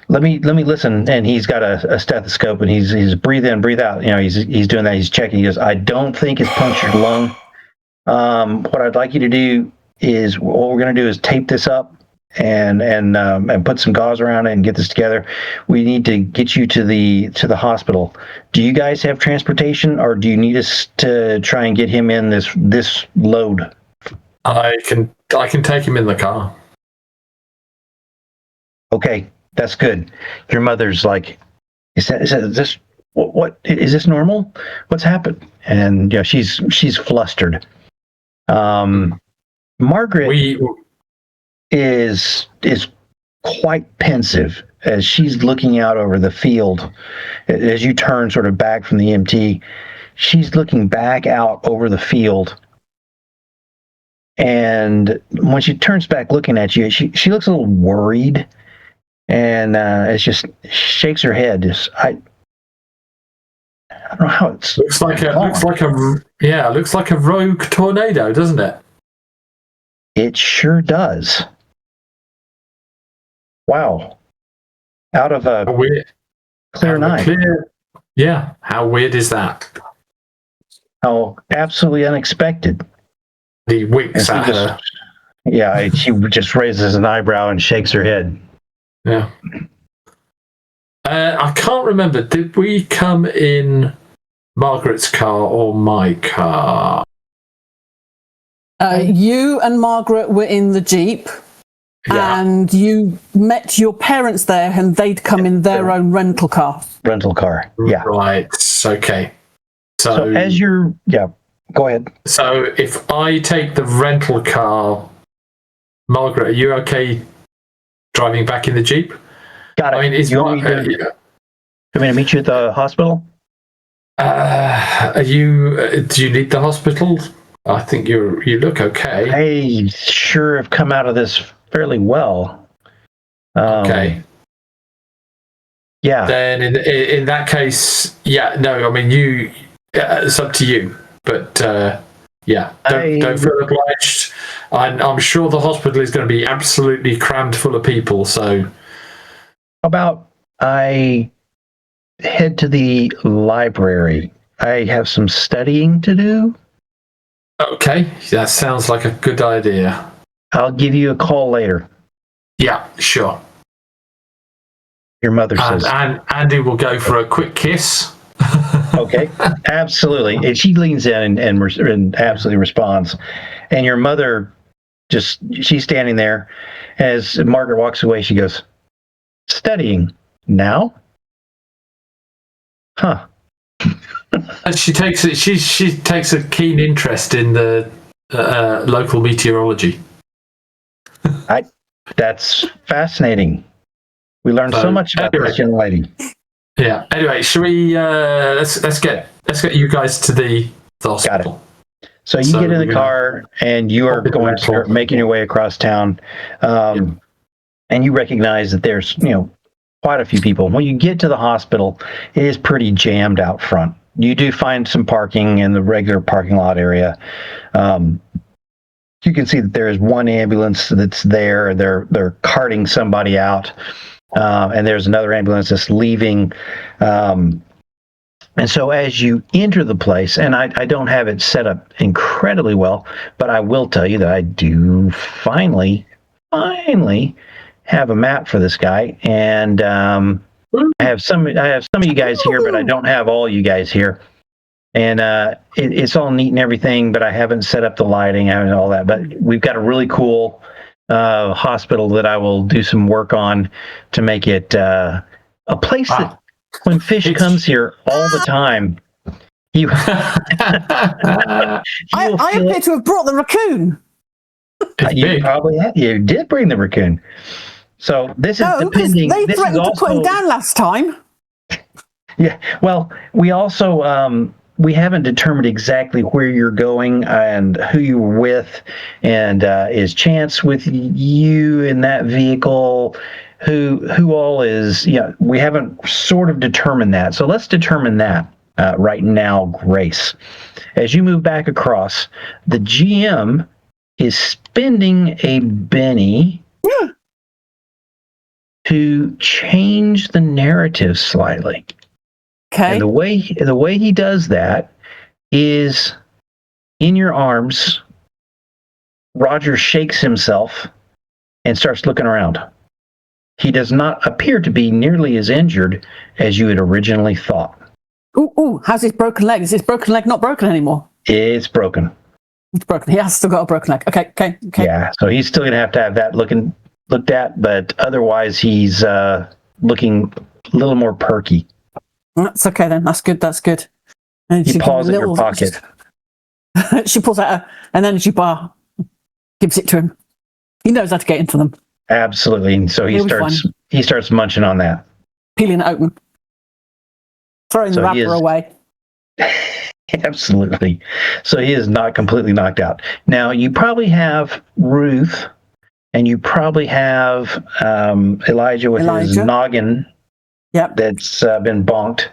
let me listen." And he's got a stethoscope, and he's breathe in, breathe out. You know, he's doing that. He's checking. He goes, "I don't think it's punctured lung. What I'd like you to do is, what we're going to do is tape this up and put some gauze around it and get this together. We need to get you to the hospital. Do you guys have transportation, or do you need us to try and get him in this load?" I can take him in the car. Okay, that's good. Your mother's like, is this what is this normal? What's happened? And yeah, she's flustered. Margaret is quite pensive as she's looking out over the field. As you turn sort of back from the EMT, she's looking back out over the field. And when she turns back looking at you, she looks a little worried, and it's just shakes her head. I don't know how it's looks like a rogue tornado, doesn't it? It sure does. Wow. Out of a clear night. Yeah. How weird is that? How absolutely unexpected. He winks at her. Yeah, she just raises an eyebrow and shakes her head. Yeah. I can't remember. Did we come in Margaret's car or my car? You and Margaret were in the Jeep. Yeah. And you met your parents there, and they'd come in their own rental car. Rental car, yeah. Right, okay. So as you're, go ahead. So if I take the rental car, Margaret, are you okay driving back in the Jeep? Got it. I mean, you want me to meet you at the hospital? Do you need the hospital? I think you look okay. I sure have come out of this fairly well. Okay. Yeah. Then in that case, I mean, it's up to you. But don't feel obliged. I'm sure the hospital is going to be absolutely crammed full of people. So, how about I head to the library? I have some studying to do. Okay, that sounds like a good idea. I'll give you a call later. Yeah, sure. Your mother says. And Andy will go for a quick kiss. Okay, absolutely. And she leans in and absolutely responds. And your mother she's standing there. As Margaret walks away, she goes, "Studying now? Huh." And she takes a keen interest in the local meteorology. That's fascinating. We learned so much about this young lady. Yeah. Anyway, should we let's get you guys to the hospital. Got it. So you get in the car and you are going to start making your way across town, and you recognize that there's quite a few people. When you get to the hospital, it is pretty jammed out front. You do find some parking in the regular parking lot area. You can see that there is one ambulance that's there. They're carting somebody out, and there's another ambulance that's leaving And so as you enter the place, and I don't have it set up incredibly well, but I will tell you that I do finally have a map for this guy. And I have some of you guys here, but I don't have all you guys here. And it's all neat and everything, but I haven't set up the lighting and all that. But we've got a really cool hospital that I will do some work on to make it a place that when fish comes here all the time, you. I appear to have brought the raccoon. You did bring the raccoon. So this is depending. They threatened to put him down last time. Yeah. Well, we also we haven't determined exactly where you're going and who you were with, and is Chance with you in that vehicle? Who all is? Yeah, we haven't sort of determined that. So let's determine that right now, Grace. As you move back across, the GM is spending a Benny to change the narrative slightly. Okay. And the way he does that is in your arms. Roger shakes himself and starts looking around. He does not appear to be nearly as injured as you had originally thought. Ooh, how's his broken leg? Is his broken leg not broken anymore? It's broken. It's broken. He has still got a broken leg. Okay. Yeah, so he's still going to have that looked at, but otherwise he's looking a little more perky. That's okay then. That's good. And he paws in her pocket. She pulls out an energy bar, gives it to him. He knows how to get into them. Absolutely. And so he starts munching on that. Peeling it open. Throwing the wrapper away. Absolutely. So he is not completely knocked out. Now, you probably have Ruth, and you probably have Elijah with his noggin that's been bonked.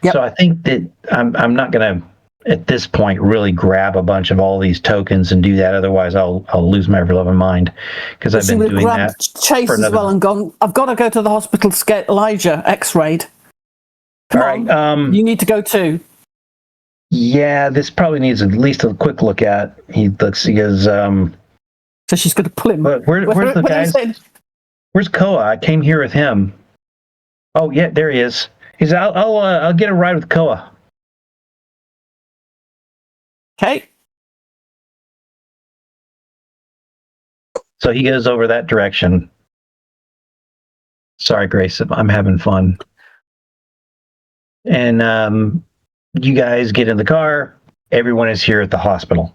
Yep. So I think that I'm not going to, at this point, really grab a bunch of all these tokens and do that. Otherwise, I'll lose my ever-loving mind, because I've been doing that. Chase as well and gone, I've got to go to the hospital to get Elijah x-rayed. Come on, you need to go too. Yeah, this probably needs at least a quick look at. He goes, so she's going to pull him. Where's the guy? Where's Koa? I came here with him. Oh, yeah, there he is. He's I'll get a ride with Koa. Okay. So he goes over that direction. Sorry, Grace, I'm having fun. And you guys get in the car. Everyone is here at the hospital,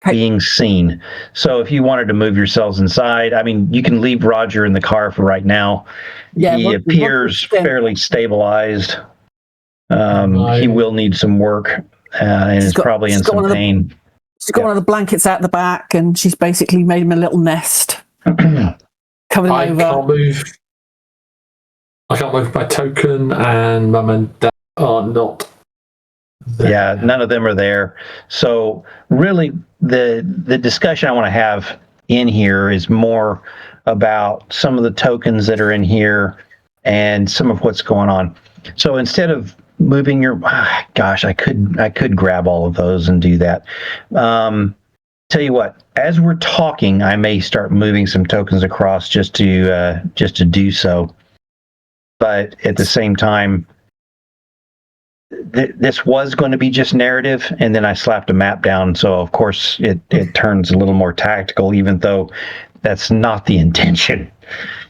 being seen. So if you wanted to move yourselves inside, I mean, you can leave Roger in the car for right now. Yeah, he appears fairly stabilized. He will need some work, and is probably in some pain. She's got one of the blankets out the back, and she's basically made him a little nest. Covered him over. I can't move my token, and Mum and Dad are not there. Yeah, none of them are there. So really, the discussion I want to have in here is more about some of the tokens that are in here and some of what's going on. So instead of moving your, gosh, I could grab all of those and do that. Tell you what, as we're talking, I may start moving some tokens across just to do so. But at the same time, this was going to be just narrative, and then I slapped a map down, so of course it turns a little more tactical, even though that's not the intention.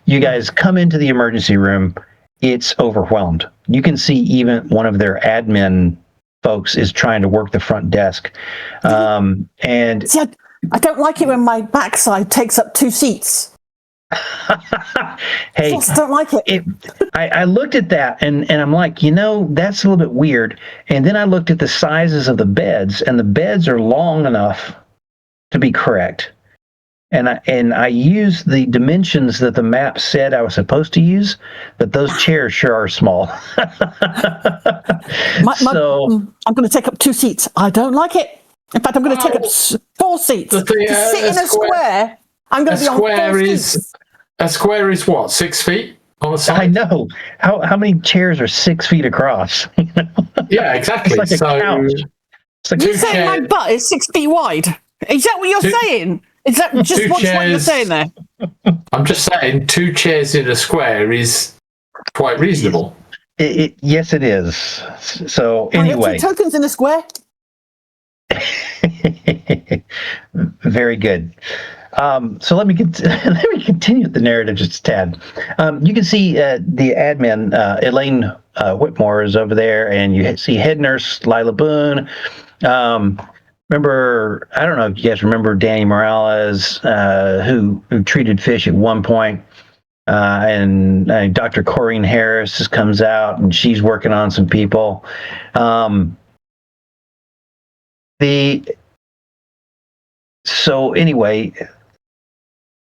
You guys come into the emergency room. It's overwhelmed. You can see even one of their admin folks is trying to work the front desk. And see, I don't like it when my backside takes up 2 seats. Hey, I just don't like it. I looked at that and I'm like, that's a little bit weird. And then I looked at the sizes of the beds, and the beds are long enough to be correct. And I used the dimensions that the map said I was supposed to use, but those chairs sure are small. I'm going to take up 2 seats. I don't like it. In fact, I'm going to take up 4 seats. To sit in a square, I'm going to be on 4 seats. A square is what, 6 feet? on the side. I know. How many chairs are 6 feet across? Yeah, exactly. It's like a couch. It's like You saying my butt is 6 feet wide? Is that what you're saying? Is that just what you're saying there? I'm just saying 2 chairs in a square is quite reasonable. Yes, it is. So anyway, 2 tokens in a square. very good. So let me continue the narrative just a tad. You can see the admin, Elaine Whitmore, is over there, and you see head nurse Lila Boone. Remember, I don't know if you guys remember Danny Morales, who treated fish at one point. And Dr. Corrine Harris comes out, and she's working on some people. So anyway,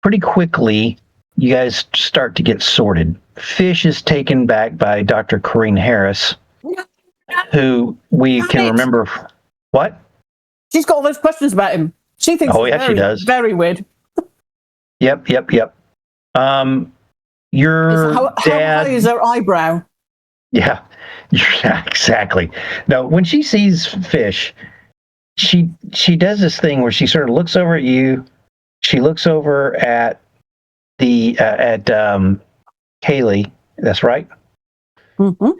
pretty quickly, you guys start to get sorted. Fish is taken back by Dr. Corrine Harris, who we can remember. What? She's got all those questions about him. She thinks she does. Very weird. Yep. Your how dad. high is her eyebrow? Yeah, exactly. Now, when she sees Fish, she does this thing where she sort of looks over at you. She looks over at the Kaylee. That's right. Mm-hmm.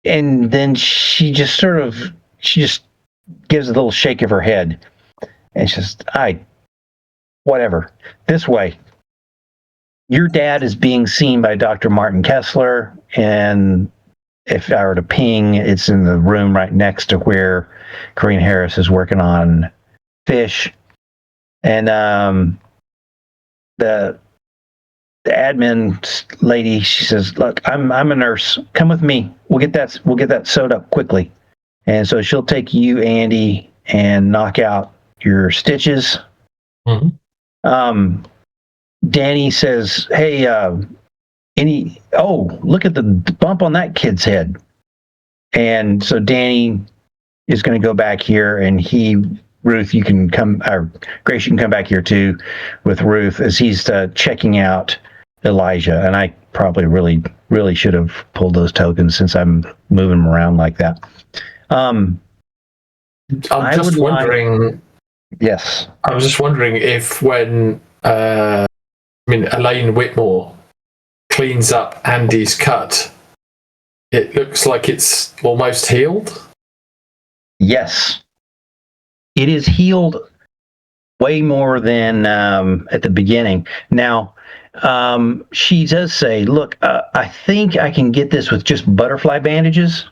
And then she just gives a little shake of her head, and she's just, whatever. This way. Your dad is being seen by Dr. Martin Kessler, and if I were to ping, it's in the room right next to where Corrine Harris is working on Fish. And the admin lady, she says, "Look, I'm a nurse. Come with me. We'll get that sewed up quickly." And so she'll take you, Andy, and knock out your stitches. Mm-hmm. Danny says, "Hey, look at the bump on that kid's head." And so Danny is going to go back here, and Ruth, you can come, or Grace, you can come back here too with Ruth as he's checking out Elijah. And I probably really should have pulled those tokens since I'm moving them around like that. I'm just wondering. Yes. I was just wondering if when Elaine Whitmore cleans up Andy's cut, it looks like it's almost healed. Yes. It is healed way more than at the beginning. Now, she does say, "Look, I think I can get this with just butterfly bandages."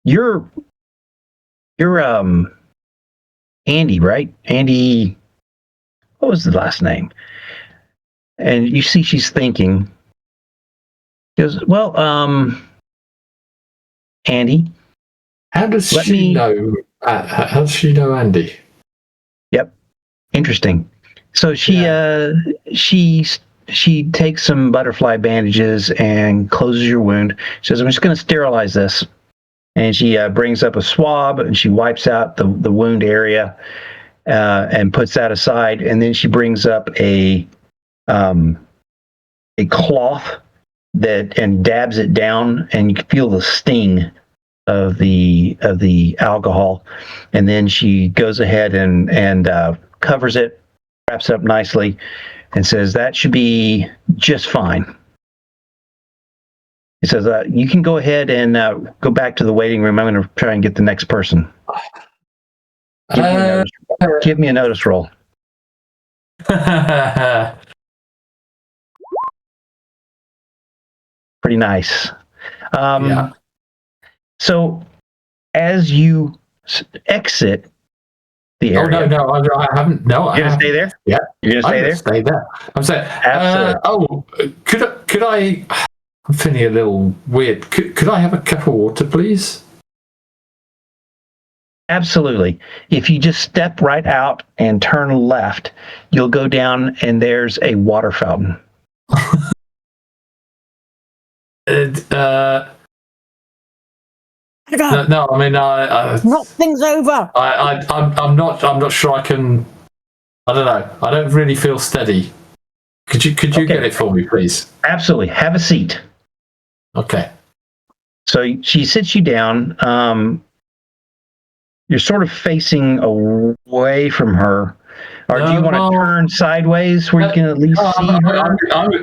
You're Andy, right? Andy, what was the last name? And you see she's thinking. She goes, "Well, Andy." How does she know? How does she know Andy? Yep, interesting. So she takes some butterfly bandages and closes your wound. She says, "I'm just going to sterilize this," and she brings up a swab and she wipes out the wound area and puts that aside. And then she brings up a cloth and dabs it down, and you can feel the sting of the alcohol. And then she goes ahead and covers it, wraps it up nicely, and says that should be just fine. He says, "You can go ahead and go back to the waiting room. I'm going to try and get the next person." Give me a notice roll. Pretty nice. Yeah. So as you exit the area... No, I haven't. No, You're going to stay there? Yeah. You're going to stay there? I'm saying, Absolutely. Could I... I'm feeling a little weird. Could I have a cup of water, please? Absolutely. If you just step right out and turn left, you'll go down and there's a water fountain. No, I mean, knock things over. I'm not sure I can. I don't know. I don't really feel steady. Could you get it for me, please? Absolutely. Have a seat. Okay. So she sits you down. You're sort of facing away from her. Or do you want to turn sideways where you can at least see her?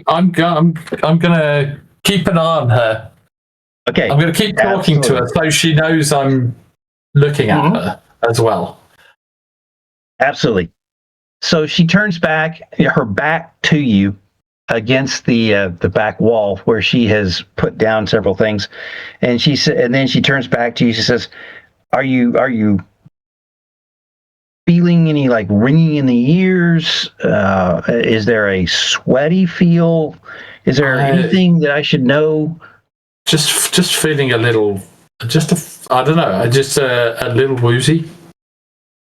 I'm gonna keep an eye on her. Okay. I'm gonna keep talking to her so she knows I'm looking at her as well. Absolutely. So she turns back, her back to you, against the back wall where she has put down several things, and then she turns back to you. She says, "Are you feeling any like ringing in the ears? Is there a sweaty feel? Is there anything that I should know?" Just feeling a little, I don't know, just a little woozy,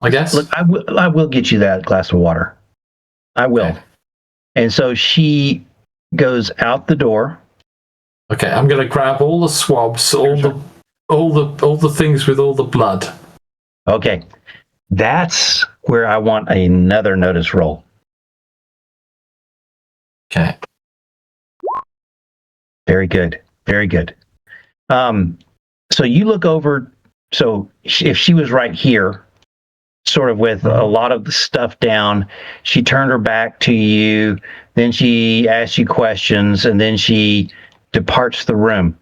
I guess. Look, I will get you that glass of water. I will. Okay. And so she goes out the door. Okay, I'm going to grab all the swabs, all the things with all the blood. Okay, that's where I want another notice roll. Okay. Very good. Very good. So you look over. So if she was right here, sort of with a lot of the stuff down, she turned her back to you, then she asks you questions, and then she departs the room.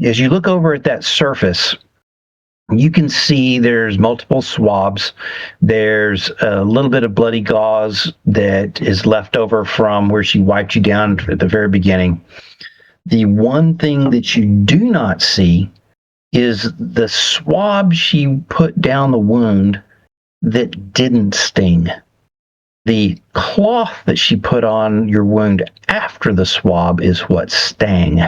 As you look over at that surface, you can see there's multiple swabs. There's a little bit of bloody gauze that is left over from where she wiped you down at the very beginning. The one thing that you do not see is the swab she put down the wound that didn't sting. The cloth that she put on your wound after the swab is what stung.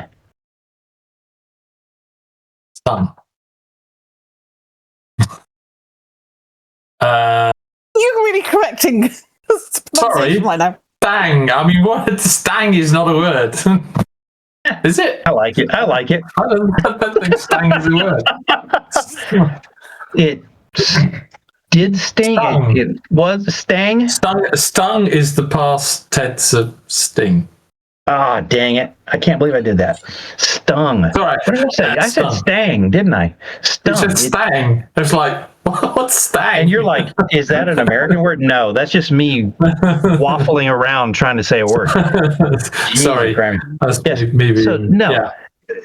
Stung. You're really correcting. Sorry. Right now. Stang. I mean, what? Stang is not a word. Is it? I like it. I like it. I don't think stang is a word. It did sting. It was a sting. Stung is the past tense of sting. Ah, dang it. I can't believe I did that. Stung. It's all right. What did I say? I said stang, didn't I? Stung. You said stang. I was like, what's stang? And you're like, is that an American word? No, that's just me waffling around trying to say a word. Sorry. Yes. Maybe. So, no.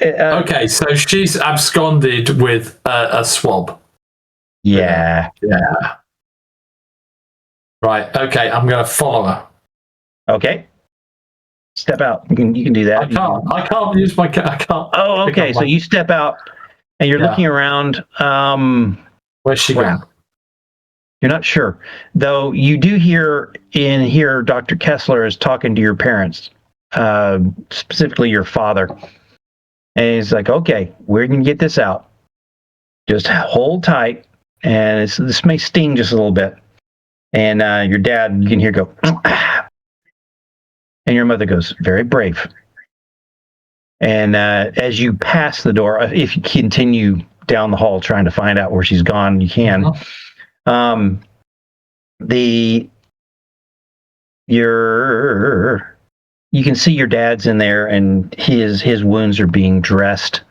Yeah. Okay, so she's absconded with a swab. Yeah. Yeah. Right. Okay, I'm going to follow her. Okay. Step out. You can do that. I can't use my. I can't. Oh, okay. So you step out and you're looking around. Where's she going? You're not sure, though. You do hear Dr. Kessler is talking to your parents, specifically your father, and he's like, "Okay, we're gonna get this out. Just hold tight, and this may sting just a little bit." And your dad, you can hear go. And your mother goes, "Very brave." And as you pass the door, if you continue down the hall trying to find out where she's gone, you can. You can see your dad's in there, and his wounds are being dressed.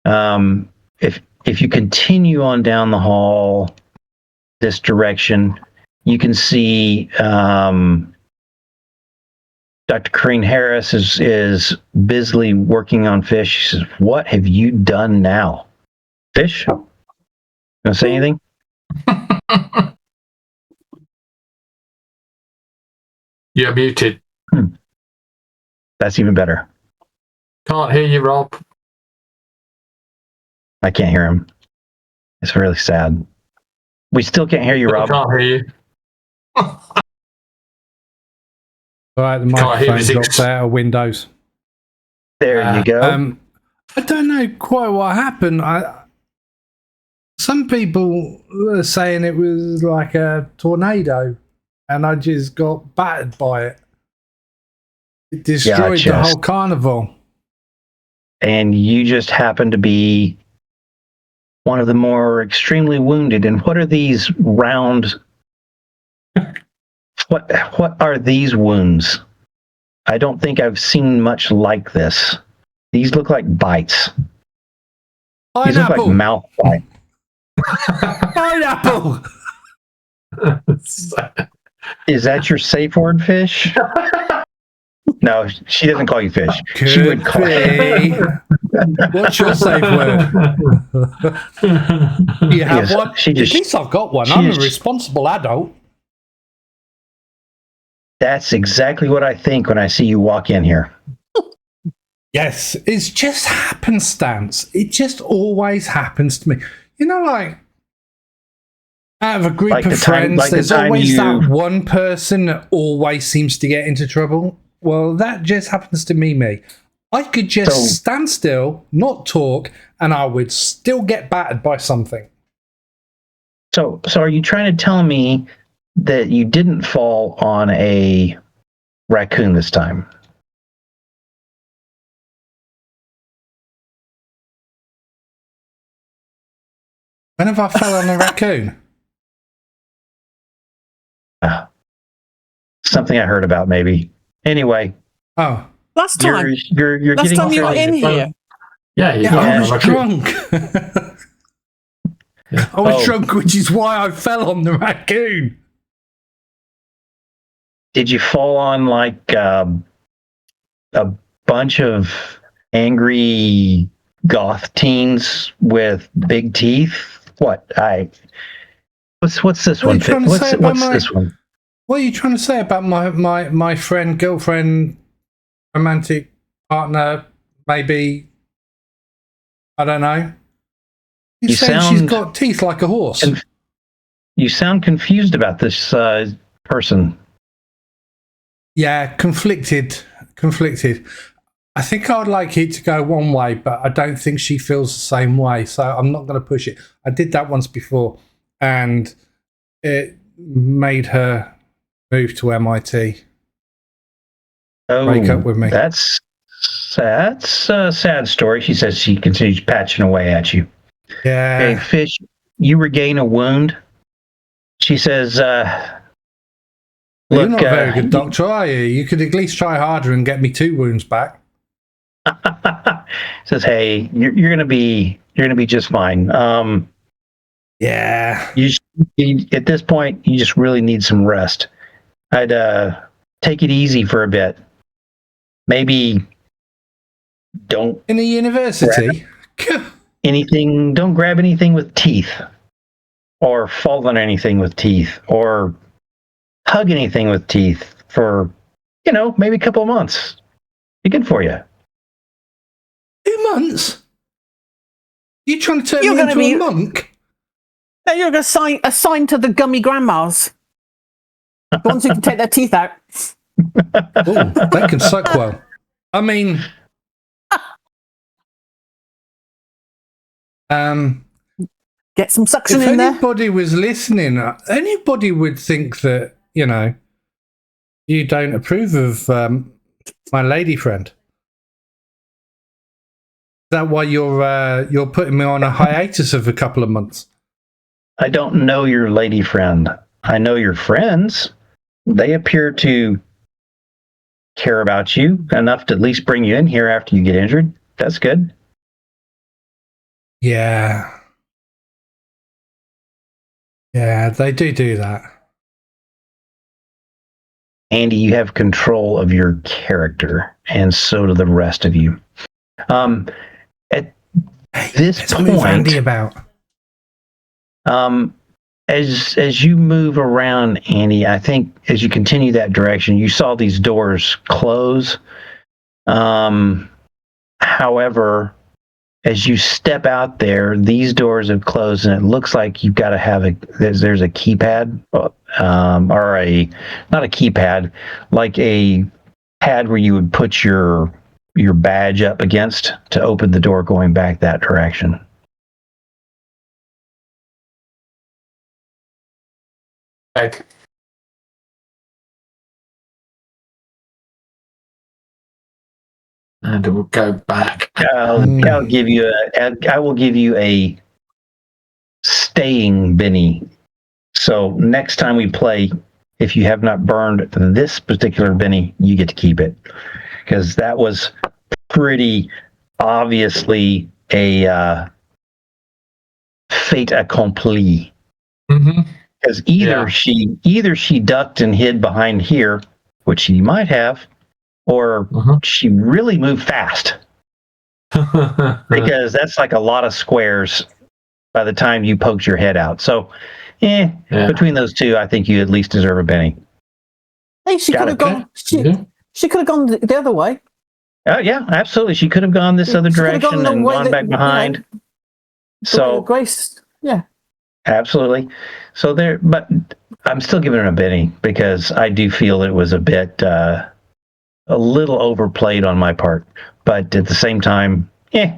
If you continue on down the hall this direction, you can see Dr. Corrine Harris is busily working on Fish. She says, "What have you done now, Fish? Gonna say anything?" You're muted. That's even better. Can't hear you, Rob. I can't hear him. It's really sad. We still can't hear you, Rob. I can't hear you. All right, the microphone dropped out of Windows. There you go. I don't know quite what happened. Some people were saying it was like a tornado, and I just got battered by it. It destroyed the whole carnival. And you just happen to be one of the more extremely wounded. And what are these round... What are these wounds? I don't think I've seen much like this. These look like bites. These look like Pineapple. mouth bites. Pineapple. Is that your safe word, fish? No, she doesn't call you fish. She Could would call be. What's your safe word? You have Yes, one? she just- At least I've got one. she I'm a just- responsible adult. That's exactly what I think when I see you walk in here. Yes, it's just happenstance. It just always happens to me. You know, like out of a group Like of the time- friends, like the there's time always you- that one person that always seems to get into trouble. Well, that just happens to me. I could just So- stand still, not talk, and I would still get battered by something. So are you trying to tell me that you didn't fall on a raccoon this time? When have I fell on a raccoon? Something I heard about, maybe. Anyway, Oh, Last time. you're Last getting time you were fairly- in here. Yeah, you yeah, got I it. was Like, drunk. I was Oh. drunk, which is why I fell on the raccoon. Did you fall on like a bunch of angry goth teens with big teeth? What's this What are one? you trying to What's say about this one? What are you trying to say about my friend, girlfriend, romantic partner, maybe? I don't know. You saying she's sound- got teeth like a horse. You sound confused about this person. Yeah, conflicted. I think I would like it to go one way, but I don't think she feels the same way. So I'm not going to push it. I did that once before, and it made her move to MIT. Oh, Break up with me. That's a sad story. She says she continues patching away at you. Yeah. Hey, Fish, you regain a wound. She says, You're look, not a very good doctor, are you? You could at least try harder and get me 2 wounds back. says, hey, you're gonna be just fine. Yeah. You at this point, you just really need some rest. I'd take it easy for a bit. Maybe don't In a university? don't grab anything with teeth, or fall on anything with teeth, or hug anything with teeth for, maybe a couple of months. Be good for you. 2 months? You trying to turn You're me gonna into be- a monk? Now you're going to assign to the gummy grandmas. The ones who can take their teeth out. Oh, they can suck well. I mean, Get some suction if in there. anybody was listening, anybody would think that, you don't approve of my lady friend. Is that why you're putting me on a hiatus of a couple of months? I don't know your lady friend. I know your friends. They appear to care about you enough to at least bring you in here after you get injured. That's good. Yeah. Yeah, they do that. Andy, you have control of your character, and so do the rest of you. At this Let's move Andy point, about. as you move around, Andy, I think as you continue that direction, you saw these doors close. However, as you step out there, these doors have closed, and it looks like you've got to have there's a keypad, or not a keypad, like a pad where you would put your badge up against to open the door going back that direction. Like, and we'll go back. I'll give you I will give you a staying Benny. So next time we play, if you have not burned this particular Benny, you get to keep it. Because that was pretty obviously a fait accompli. Because either she ducked and hid behind here, which she might have, or she really moved fast. Because that's like a lot of squares by the time you poked your head out. So, between those two, I think you at least deserve a Benny. Hey, she could have gone. She could have gone the other way. Oh yeah, absolutely. She could have gone this other direction and gone back behind. So Grace, yeah, absolutely. So but I'm still giving her a Benny because I do feel it was a bit, a little overplayed on my part. But at the same time, it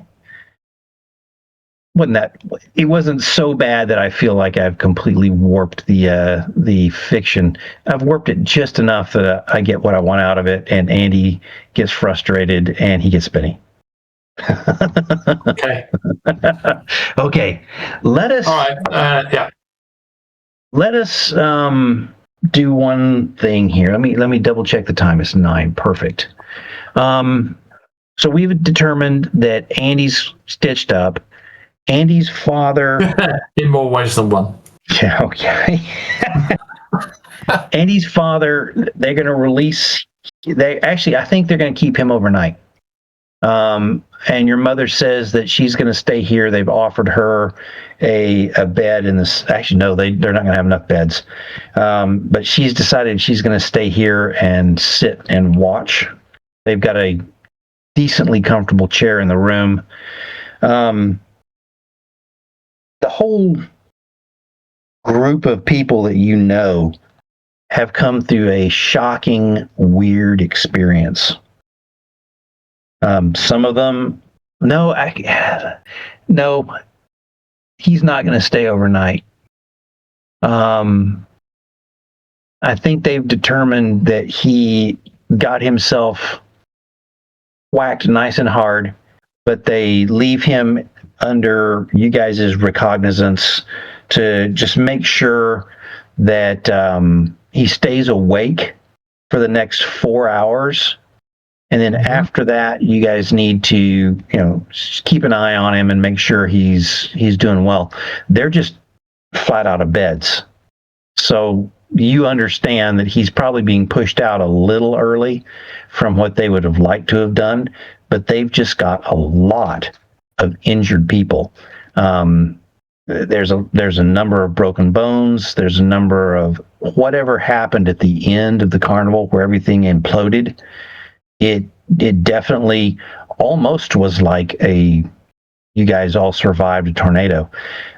wasn't so bad that I feel like I've completely warped the fiction. I've warped it just enough that I get what I want out of it, and Andy gets frustrated and he gets Benny. Okay. Okay. Let us. All right. Let us do one thing here. Let me double check the time. It's 9. Perfect. So we've determined that Andy's stitched up. Andy's father, in more ways than one. Yeah, okay. Andy's father, they're going to release. I think they're going to keep him overnight. And your mother says that she's going to stay here. They've offered her a bed in this. Actually, no, they're not going to have enough beds. But she's decided she's going to stay here and sit and watch. They've got a decently comfortable chair in the room. The whole group of people that you know have come through a shocking, weird experience. Some of them, no, he's not going to stay overnight. I think they've determined that he got himself whacked nice and hard, but they leave him under you guys' recognizance to just make sure that he stays awake for the next 4 hours. And then after that, you guys need to, just keep an eye on him and make sure he's doing well. They're just flat out of beds. So you understand that he's probably being pushed out a little early from what they would have liked to have done, but they've just got a lot of injured people. There's a number of broken bones. There's a number of whatever happened at the end of the carnival where everything imploded. It definitely almost was like you guys all survived a tornado.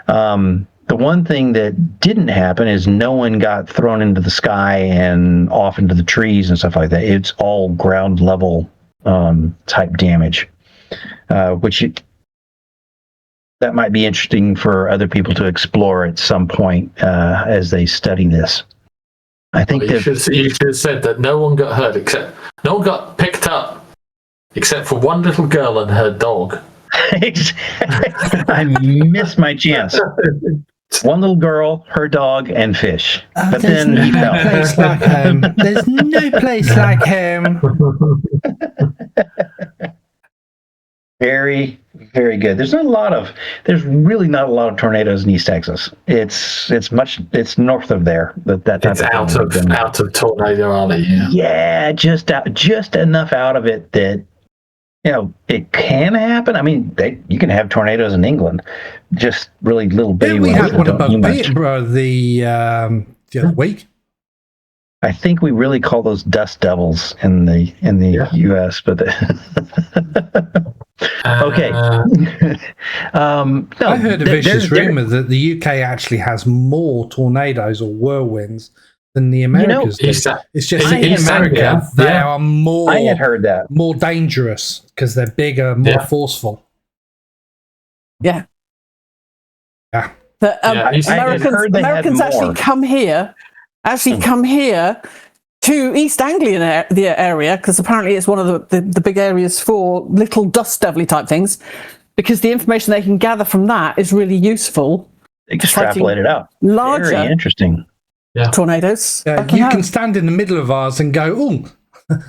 The one thing that didn't happen is no one got thrown into the sky and off into the trees and stuff like that. It's all ground level type damage, that might be interesting for other people to explore at some point as they study this. I think you should have said that no one got hurt no one got picked up except for one little girl and her dog. I missed my chance. One little girl, her dog, and fish. But then he fell. Place like home. There's no place like home. Very, very good. There's really not a lot of tornadoes in East Texas. It's north of there. It's out of Tornado Alley. Yeah, just enough out of it that it can happen. I mean, you can have tornadoes in England, just really little bitty ones. We had one above Peterborough the other week. I think we really call those dust devils in the U.S. But okay. No, I heard a vicious rumor that the UK actually has more tornadoes or whirlwinds than the Americas. It's just in America they are more. I had heard that more dangerous because they're bigger, more forceful. Yeah. Yeah. Americans actually come here. Come here to East Anglia area, because apparently it's one of the big areas for little dust devil type things, because the information they can gather from that is really useful. Extrapolate it out. Larger, very interesting. tornadoes. You can stand in the middle of ours and go, oh,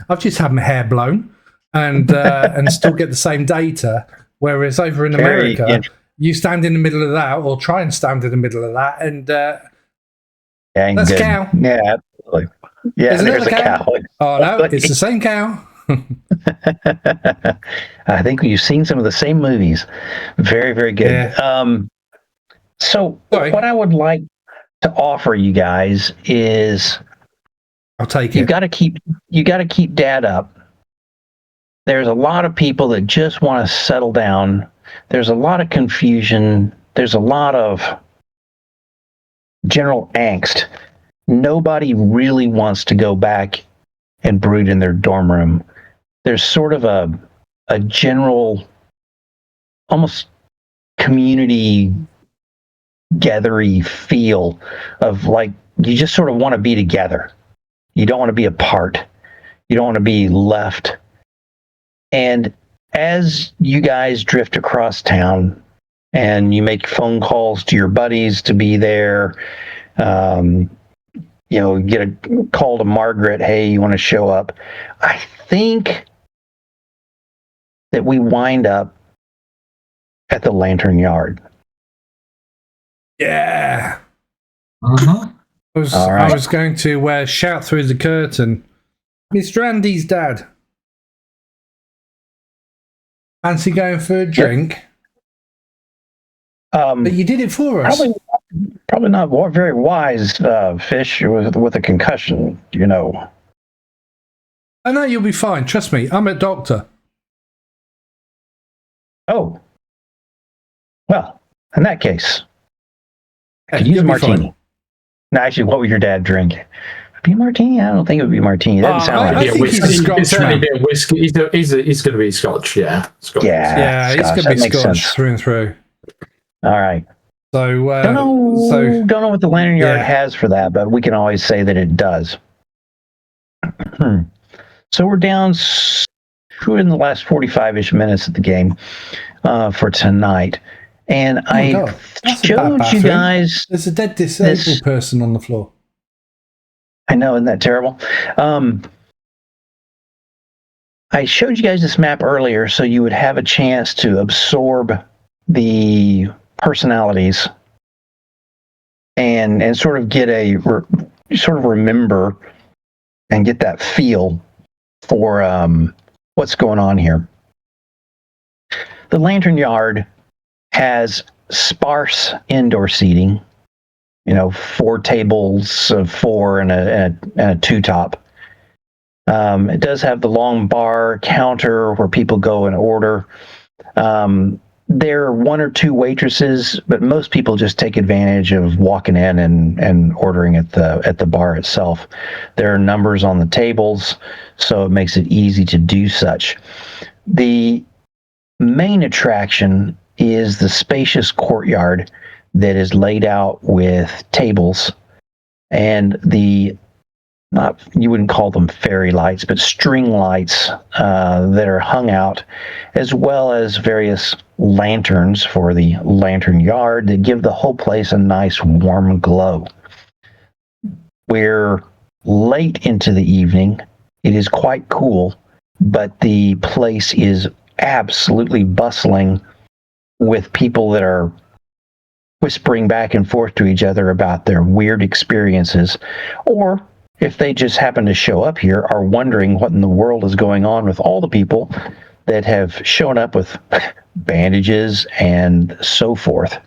I've just had my hair blown, and still get the same data. Whereas over in America, you stand in the middle of that, or try and stand in the middle of that, and that's a cow. Yeah, absolutely. Yeah, Isn't there's a cow. Oh no, it's the same cow. I think you've seen some of the same movies. Very, very good. Yeah. So what I would like to offer you guys is, I'll take it. You got to keep Dad up. There's a lot of people that just want to settle down. There's a lot of confusion. There's a lot of general angst. Nobody really wants to go back and brood in their dorm room. There's sort of a general, almost community gathery feel of like you just sort of want to be together. You don't want to be apart. You don't want to be left. And as you guys drift across town and you make phone calls to your buddies to be there, get a call to Margaret, hey, you want to show up? I think that we wind up at the Lantern Yard. Yeah. Uh-huh. I was going to shout through the curtain, Mr. Andy's dad. Fancy going for a drink? But you did it for us. Probably not very wise, Fish, with a concussion, you know. I know you'll be fine. Trust me, I'm a doctor. Oh. Well, in that case, Yeah, could use a you'll be martini. fine. No, actually, what would your dad drink? Be a martini? I don't think it would be martini. It doesn't sound I like think he's a Scotch It's only man. a bit of whiskey. He's going to be Scotch, yeah. Scotch. Yeah, He's Scotch, going to be that makes Scotch sense. through and through. All right. So, Don't know what the Lantern Yard has for that, but we can always say that it does. So we're down in the last 45-ish minutes of the game for tonight. And I showed you guys... There's a dead disabled person on the floor. I know, isn't that terrible? I showed you guys this map earlier so you would have a chance to absorb the personalities and sort of get remember and get that feel for what's going on here. The Lantern Yard has sparse indoor seating, 4 tables of 4 and a 2-top. It does have the long bar counter where people go and order. There are 1 or 2 waitresses, but most people just take advantage of walking in and ordering at the bar itself. There are numbers on the tables, so it makes it easy to do such. The main attraction is the spacious courtyard that is laid out with tables and you wouldn't call them fairy lights, but string lights that are hung out, as well as various lanterns for the Lantern Yard that give the whole place a nice warm glow. We're late into the evening. It is quite cool, but the place is absolutely bustling with people that are whispering back and forth to each other about their weird experiences, or if they just happen to show up here, are wondering what in the world is going on with all the people that have shown up with bandages and so forth.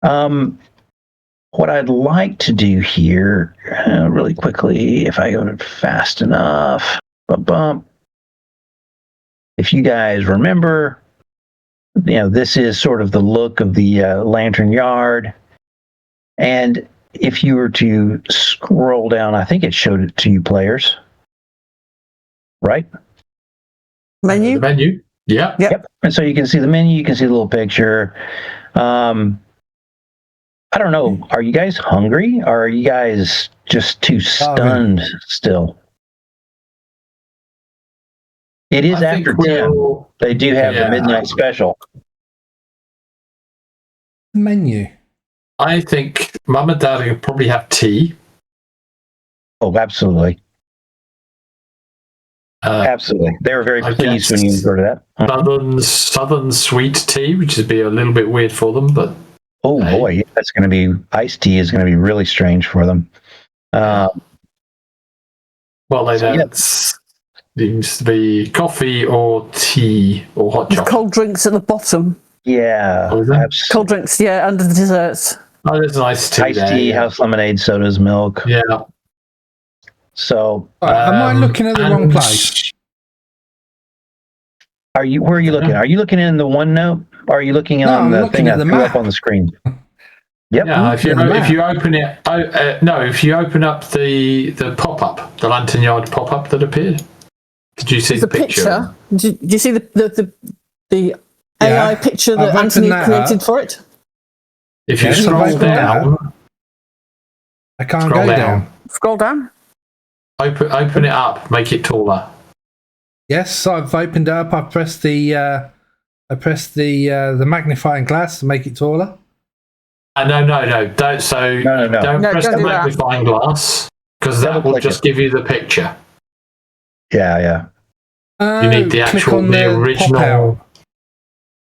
What I'd like to do here, really quickly, if I go fast enough, if you guys remember, this is sort of the look of the Lantern Yard. And if you were to scroll down, I think it showed it to you players, right? Menu? The menu. Yeah. Yep. And so you can see the menu, you can see the little picture. I don't know. Are you guys hungry, or are you guys just too stunned still? It is after 10. They do have the midnight special. Menu. I think Mum and Dad will probably have tea. Oh, absolutely. Absolutely. They were very I pleased guess when you heard of that. Southern sweet tea, which would be a little bit weird for them, but Oh, boy. Yeah, that's going to be, iced tea is going to be really strange for them. well, they So, don't. yeah. It seems to be coffee or tea or hot With chocolate. cold drinks at the bottom. Yeah. Oh, is there? Cold drinks, yeah, under the desserts. Oh, there's nice tea Iced there. tea, yeah. house lemonade, sodas, milk. Yeah. So, Am I looking at the wrong place? where are you looking? Are you looking in the OneNote? Or are you looking No, on I'm the looking thing at that the threw up map. on the screen? Yep. Yeah, if map. you open it, if you open up the pop-up, the Lantern Yard pop-up that appeared. Did you see There's the a picture. Did you see the AI picture that I've opened Anthony that created up. for it? If you Yes, I've scroll opened that down, I can't Scroll go down. down. Scroll down. open it up, make it taller. Yes, I've opened it up. I pressed the magnifying glass to make it taller. No, don't. So No. don't No, press don't the do that. magnifying glass because that will Double-click just it. give you the picture. Yeah. You need the Click actual, on the original. pop-out,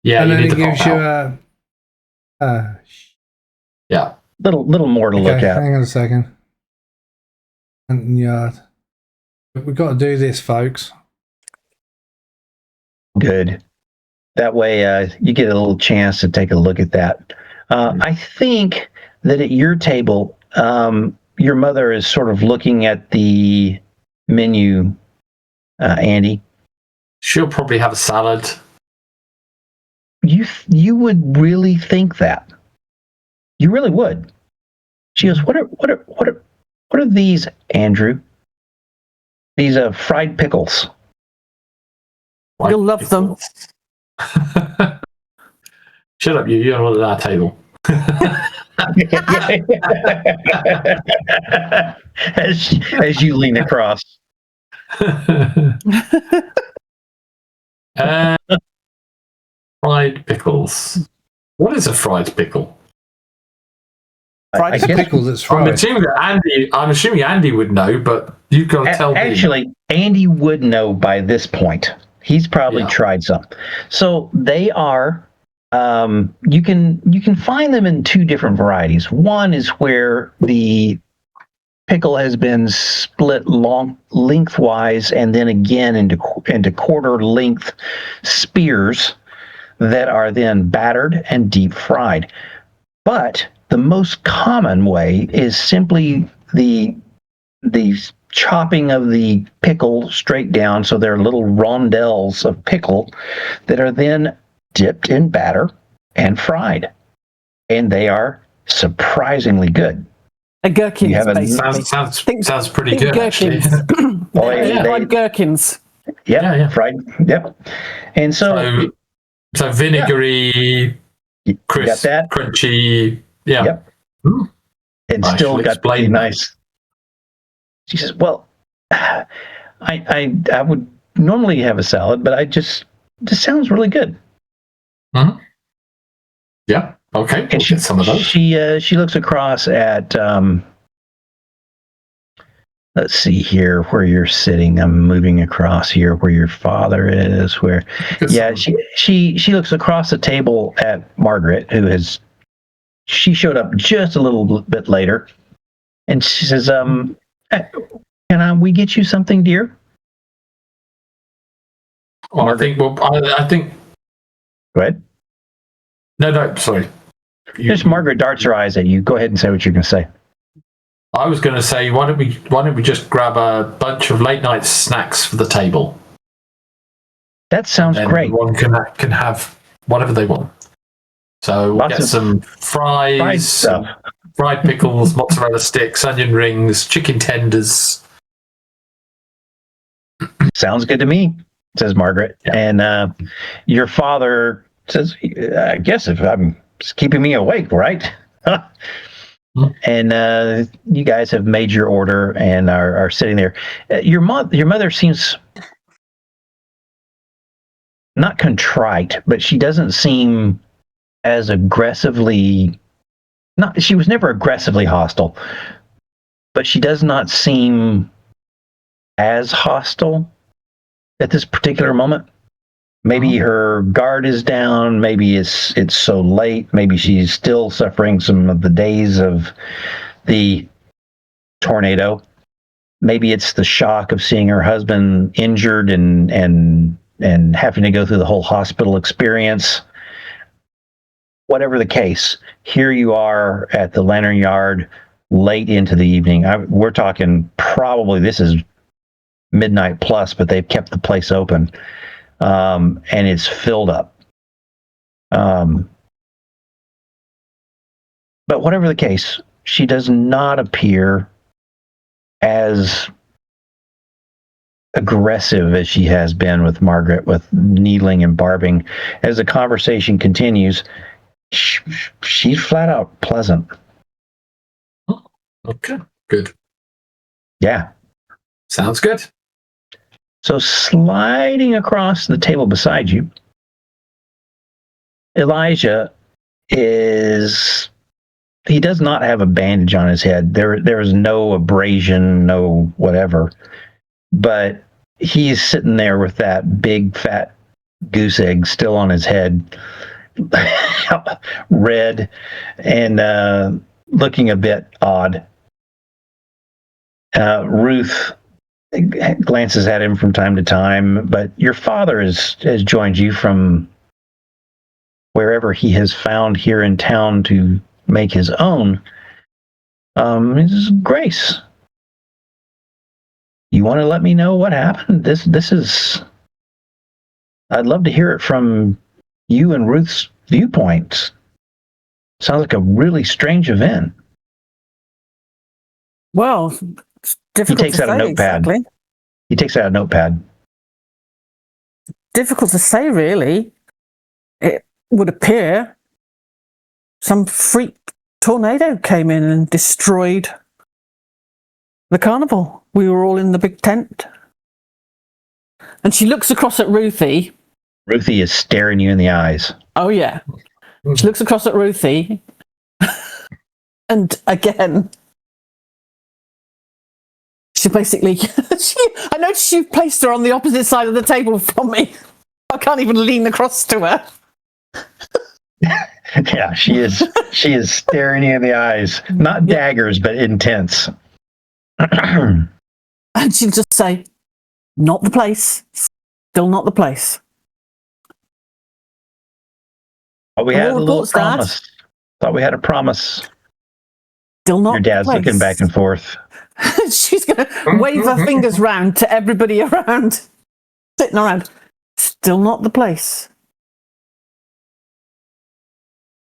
Yeah, and you then need it the gives pop you out. Yeah. Little more to look Okay, at. hang on a second. Yard. We've got to do this, folks. Good. That way, you get a little chance to take a look at that. I think that at your table, your mother is sort of looking at the menu, Andy. She'll probably have a salad. You would really think that. You really would. She goes, what are these, Andrew? These fried pickles. You'll love them. Shut up, you're not at our table. as you lean across. Fried pickles. What is a fried pickle? I guess Pickle that's I'm fried. assuming Andy would know, but you've got to tell me. actually, Andy would know by this point. He's probably Yeah. tried some. So they are. You can find them in two different varieties. One is where the pickle has been split lengthwise, and then again into quarter length spears that are then battered and deep fried. But the most common way is simply the chopping of the pickle straight down, so they're little rondelles of pickle that are then dipped in batter and fried, and they are surprisingly good. A gherkins, You have a- basically. Sounds pretty Think good, actually. gherkins. Oh, They're they- like gherkins. Yep, Yeah. fried. Yep, and so So vinegary, you crisp, got that. crunchy. Yeah. Yep. Mm. And I still should got the explain that. nice. She says, "Well, I would normally have a salad, but this sounds really good." Mhm. Yeah. Okay. We'll And get some of those. she looks across at let's see here where you're sitting. I'm moving across here where your father is. Where she looks across the table at Margaret, she showed up just a little bit later, and she says, "Can we get you something, dear?" Well, I think. Go ahead. No. Sorry. Just Margaret darts her eyes at you. Go ahead and say what you're going to say. I was going to say, why don't we just grab a bunch of late night snacks for the table? That sounds And great. everyone can have whatever they want. So we'll Lots get of some fries, fried some stuff. fried pickles, mozzarella sticks, onion rings, chicken tenders. Sounds good to me, says Margaret. Yeah. And your father says, "I guess if it's keeping me awake, right?" And you guys have made your order and are sitting there. Your mother seems not contrite, but she doesn't seem as aggressively she was never aggressively hostile, but she does not seem as hostile at this particular moment. Maybe her guard is down. Maybe it's so late. Maybe she's still suffering some of the days of the tornado. Maybe it's the shock of seeing her husband injured and having to go through the whole hospital experience. Whatever the case, here you are at the Lantern Yard late into the evening. We're talking probably this is midnight plus, but they've kept the place open. And it's filled up. But whatever the case, she does not appear as aggressive as she has been with Margaret, with needling and barbing. As the conversation continues, she's flat out pleasant. Okay, good. Yeah. Sounds good. So sliding across the table beside you, Elijah he does not have a bandage on his head. There is no abrasion, no whatever. But he's sitting there with that big fat goose egg still on his head, red and looking a bit odd. Ruth glances at him from time to time, but your father has joined you from wherever he has found here in town to make his own. This is Grace. You want to let me know what happened? This is. I'd love to hear it from you and Ruth's viewpoints. Sounds like a really strange event. Well, it's difficult He takes to out a say notepad. exactly. He takes out a notepad. Difficult to say, really. It would appear some freak tornado came in and destroyed the carnival. We were all in the big tent. And she looks across at Ruthie. Ruthie is staring you in the eyes. Oh, yeah. She looks across at Ruthie. And again, she basically... I noticed you placed her on the opposite side of the table from me. I can't even lean across to her. Yeah, she is staring you in the eyes. Not daggers, but intense. And she'll just say, not the place. Still not the place. Thought we had a little reports, Dad. promise. Thought we had a promise. Still not Your dad's the place. looking back and forth. She's going to wave her fingers round to everybody around, sitting around. Still not the place.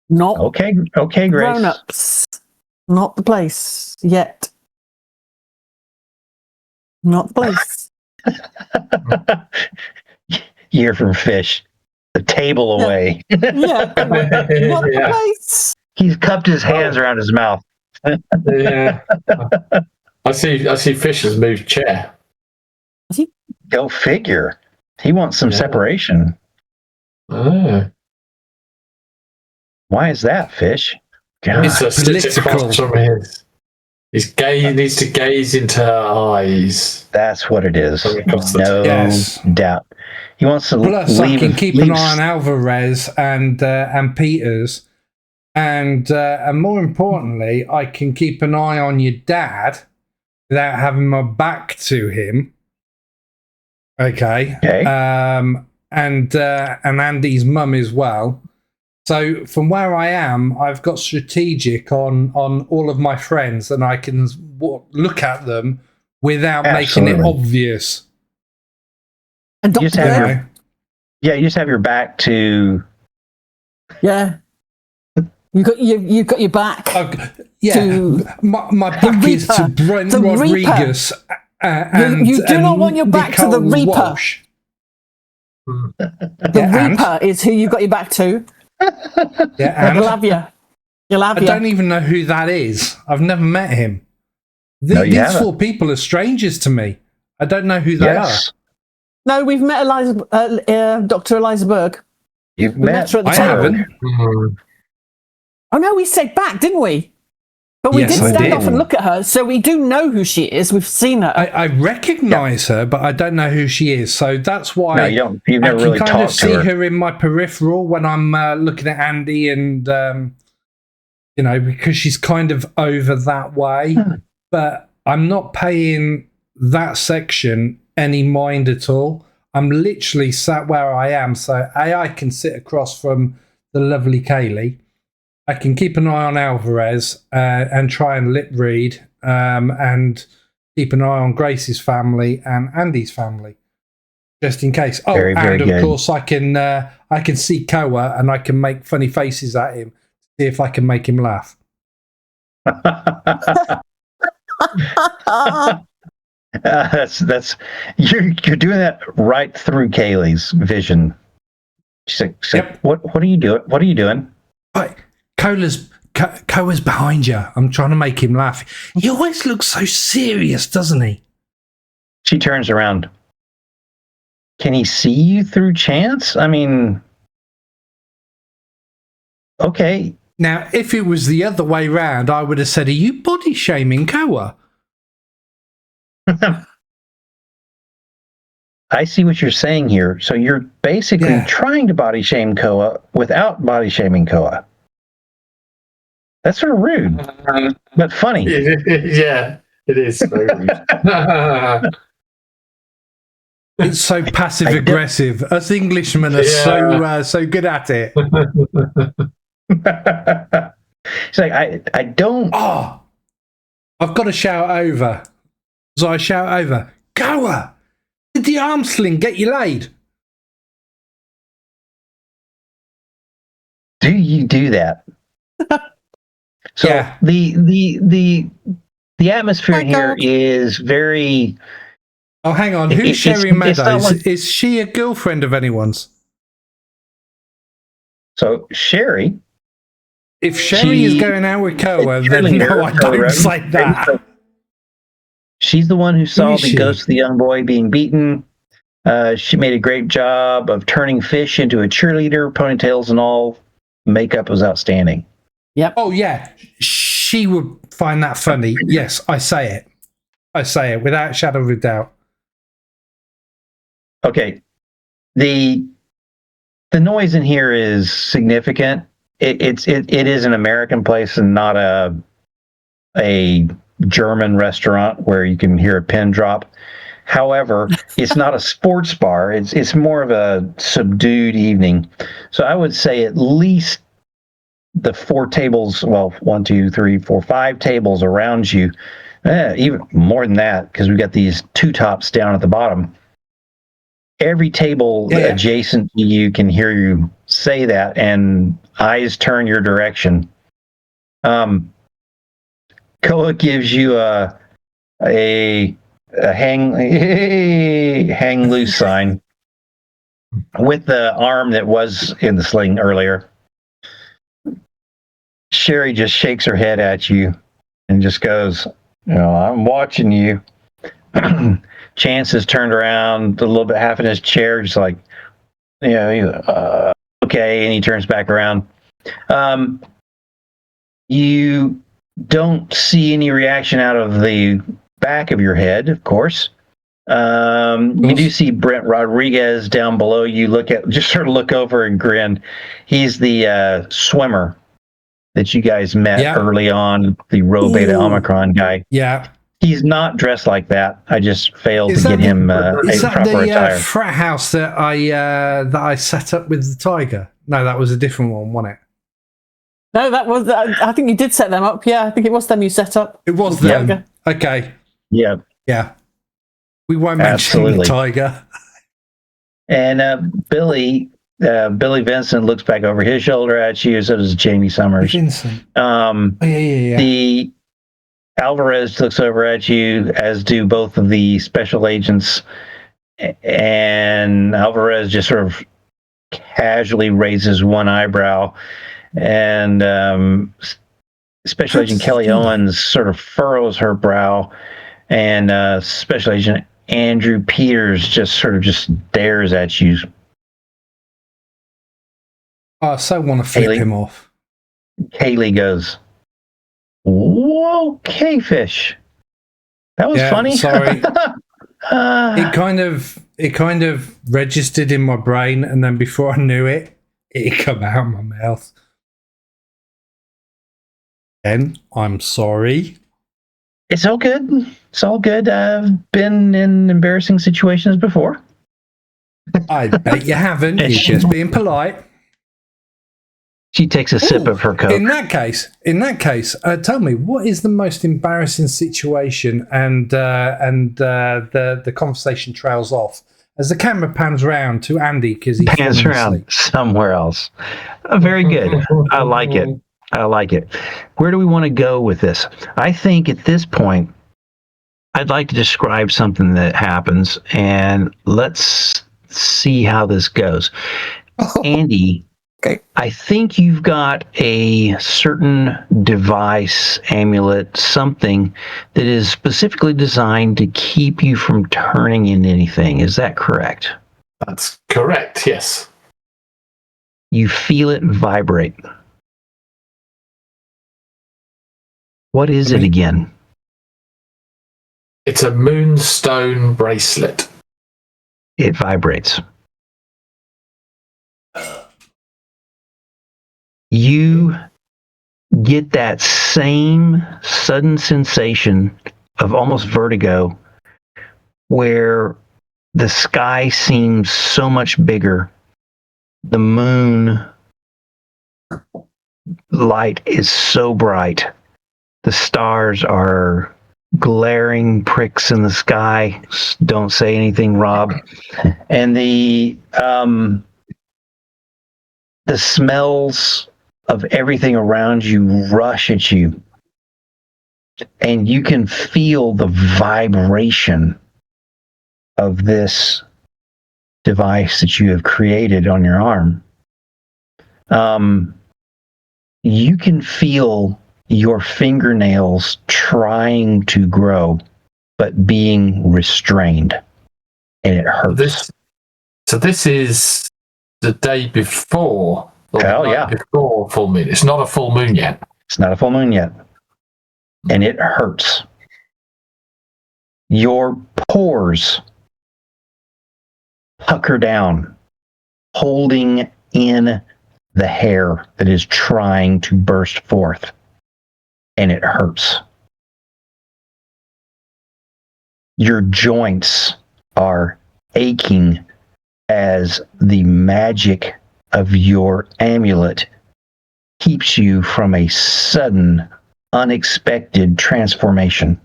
Not Okay, Grace. grown-ups. Not the place yet. Not the place. You hear from Fish. The table away. Yeah, not the place. He's cupped his hands around his mouth. Yeah. I see Fish has moved chair. Go figure. He wants some Yeah. separation. Oh. Why is that, Fish? God. It's a sit political. across from his. He needs to gaze into her eyes. That's what it is. From across the No Yes. doubt. He wants to Plus, leave. I can keep leave an eye on Alvarez and Peters, and more importantly, I can keep an eye on your dad without having my back to him. Okay. Okay. And Andy's mum as well. So from where I am, I've got strategic on all of my friends, and I can look at them without making it Absolutely. obvious. And You just Dr. have Bear, you just have your back to. yeah. You've got your back. Yeah, To my back is to Reaper. Brent The Reaper. Rodriguez. You do not want your back to the Nicole Reaper. Walsh. The Yeah, and? Reaper is who you've got your back to. Yeah, He'll and have you. He'll have I you. don't even know who that is. I've never met him. No, you These haven't. four people are strangers to me. I don't know who they Yes, No, we've met Dr. Eliza Berg. you've We met met. her at the I table. haven't. Oh no, we said back, didn't we? But we Yes, did I stand did. off and look at her, so we do know who she is. We've seen her. I recognise her, but I don't know who she is. So that's why No, you don't. You've never I really can kind of talked see to her. her in my peripheral when I'm looking at Andy, and you know, because she's kind of over that way. But I'm not paying that section any mind at all. I'm literally sat where I am, so I can sit across from the lovely Kaylee. I can keep an eye on Alvarez and try and lip read and keep an eye on Grace's family and Andy's family, just in case. Oh, Very, very and of good. course I can see Koa and I can make funny faces at him, see if I can make him laugh. That's you're doing that right through Kaylee's vision. She's like, Yep. what are you doing? What are you doing? Right, Koa's behind you. I'm trying to make him laugh. He always looks so serious, doesn't he? She turns around. Can he see you through chance? I mean, okay. Now, if it was the other way round, I would have said, "Are you body shaming Koa?" I see what you're saying here. So you're basically Yeah. trying to body shame Koa without body shaming Koa. That's sort of rude, but funny. Yeah, it is very rude. It's so passive aggressive. Us Englishmen are so good at it. It's like I don't. Oh, I've got to shout over. So I shout over, Koa, did the arm sling get you laid? Do you do that? So Yeah. the atmosphere My here God. is very. Oh, hang on. It- Who's it's- Sherry it's not Meadows? like- Is she a girlfriend of anyone's? So Sherry, If Sherry is She- going out with Koa, it's then really no, her, I don't right? say that. She's the one who saw is the she? ghost of the young boy being beaten. She made a great job of turning fish into a cheerleader, ponytails and all. Makeup was outstanding. Oh, yeah. She would find that funny. Yes, I say it. I say it without a shadow of a doubt. Okay, the noise in here is significant. It is an American place and not a German restaurant where you can hear a pin drop. However, it's not a sports bar. It's more of a subdued evening. So I would say at least the 4 tables, well, 1, 2, 3, 4, 5 tables around you, even more than that, because we've got these 2 tops down at the bottom. Every table Yeah. adjacent to you can hear you say that, and eyes turn your direction. Koa gives you a hang loose sign with the arm that was in the sling earlier. Sherry just shakes her head at you and just goes, I'm watching you. Chance has turned around a little bit, half in his chair, just like, okay, and he turns back around. You don't see any reaction out of the back of your head, of course. You do see Brent Rodriguez down below you. Just sort of look over and grin. He's the swimmer that you guys met early on, the Rho Beta Omicron guy. Yeah. He's not dressed like that. I just failed Is to that get him a Is that proper the attire. frat house that I set up with the tiger? No, that was a different one, wasn't it? No, that was. I think you did set them up. Yeah, I think it was them you set up. It was Yeah. them. Okay. Yeah. Yeah. We won't mention the Absolutely. tiger. And Billy Vincent looks back over his shoulder at you, so does Jamie Summers. Vincent. Um, Oh, yeah. The Alvarez looks over at you, as do both of the special agents, and Alvarez just sort of casually raises one eyebrow, and Special Agent Kelly Owens sort of furrows her brow, and Special Agent Andrew Peters just stares at you. I so want to flip Haley? him off. Kaylee goes, "Whoa, K-fish. That was funny." Sorry. It kind of registered in my brain, and then before I knew it, it come out of my mouth. And I'm sorry. It's all good. It's all good. I've been in embarrassing situations before. I bet you haven't. You're just being polite. She takes a sip of her Coke. In that case, tell me, what is the most embarrassing situation? And the conversation trails off as the camera pans round to Andy because he pans around somewhere else. Very good. I like it. I like it. Where do we want to go with this? I think at this point, I'd like to describe something that happens, and let's see how this goes. Andy, okay. I think you've got a certain device, amulet, something that is specifically designed to keep you from turning into anything. Is that correct? That's correct, yes. You feel it vibrate. What is it again? It's a moonstone bracelet. It vibrates. You get that same sudden sensation of almost vertigo where the sky seems so much bigger. The moon light is so bright. The stars are glaring pricks in the sky. Don't say anything, Rob. And the smells of everything around you rush at you. And you can feel the vibration of this device that you have created on your arm. You can feel your fingernails trying to grow, but being restrained. And it hurts. This is the day before. Hell yeah. Before full moon. It's not a full moon yet. It's not a full moon yet. And it hurts. Your pores pucker down, holding in the hair that is trying to burst forth. And it hurts. Your joints are aching as the magic of your amulet keeps you from a sudden, unexpected transformation.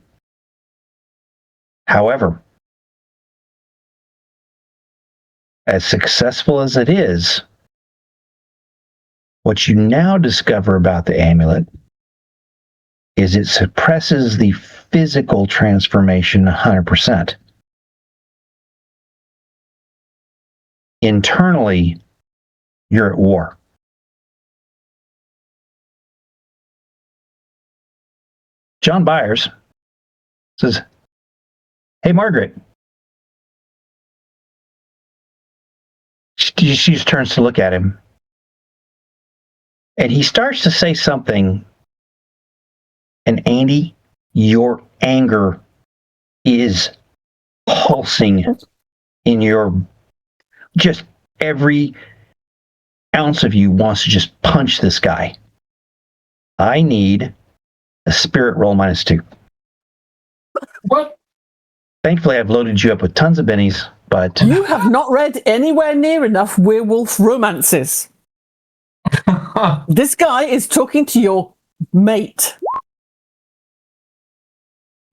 However, as successful as it is, what you now discover about the amulet is it suppresses the physical transformation 100%. Internally, you're at war. John Byers says, "Hey, Margaret." She just turns to look at him. And he starts to say something. And Andy, your anger is pulsing in your, just every ounce of you wants to just punch this guy. I need a spirit roll -2. What? Thankfully, I've loaded you up with tons of bennies, but... You have not read anywhere near enough werewolf romances. This guy is talking to your mate.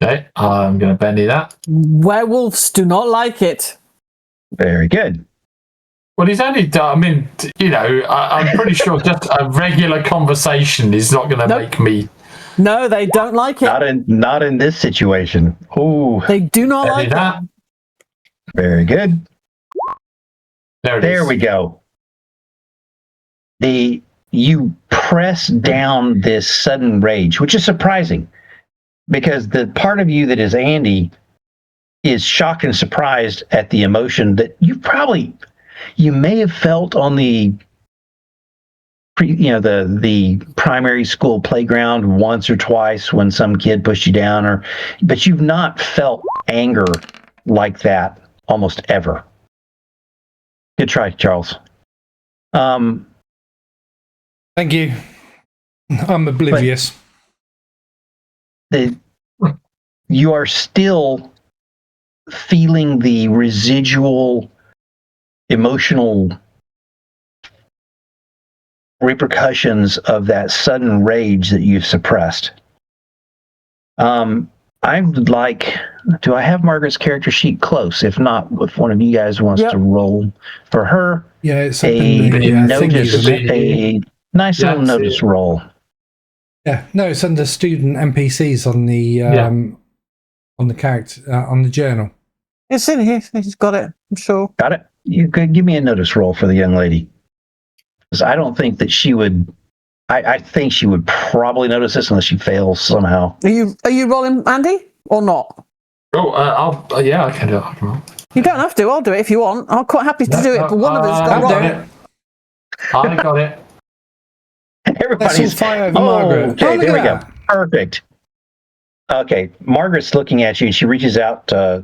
Okay, I'm going to benny that. Werewolves do not like it. Very good. Well, he's only, I mean, you know, I'm pretty sure just a regular conversation is not going to make me... No, they don't like it. Not in this situation. Ooh. They do not like that. it. Very good. There we go. You press down this sudden rage, which is surprising, because the part of you that is Andy is shocked and surprised at the emotion that you may have felt on the the primary school playground once or twice when some kid pushed you down, but you've not felt anger like that almost ever. Good try, Charles. Thank you. I'm oblivious. You are still feeling the residual emotional repercussions of that sudden rage that you've suppressed. I would like, do I have Margaret's character sheet close? If not, if one of you guys wants to roll for her, Yeah, it's a notice, a nice little notice roll. Yeah, no, it's under student NPCs on the character on the journal. It's in here. He's got it. I'm sure. Got it. You could give me a notice roll for the young lady, because I don't think that she would. I think she would probably notice this unless she fails somehow. Are you rolling, Andy, or not? Oh, I can do it. You don't have to. I'll do it if you want. I'm quite happy to do it, but one of us got wrong. I got it. Everybody's fire over Margaret. Okay, there we go. Perfect. Okay, Margaret's looking at you, and she reaches out to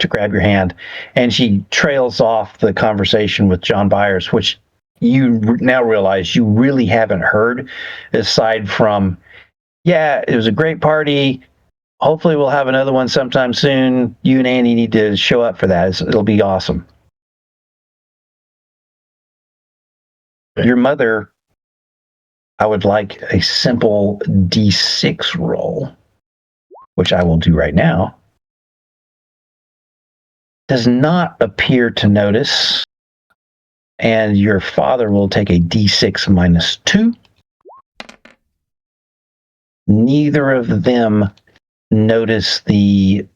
grab your hand, and she trails off the conversation with John Byers, which you now realize you really haven't heard, aside from, yeah, it was a great party. Hopefully we'll have another one sometime soon. You and Andy need to show up for that. It'll be awesome. Okay. Your mother, I would like a simple D6 roll, which I will do right now. Does not appear to notice. And your father will take a D6 minus 2. Neither of them notice the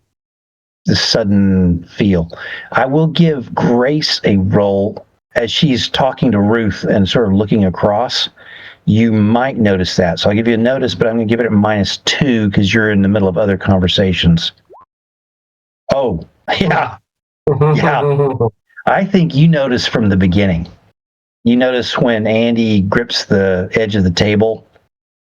sudden feel. I will give Grace a roll as she's talking to Ruth and sort of looking across. You might notice that. So I'll give you a notice, but I'm going to give it a minus 2 because you're in the middle of other conversations. Oh, yeah. Yeah. I think you notice from the beginning. You notice when Andy grips the edge of the table.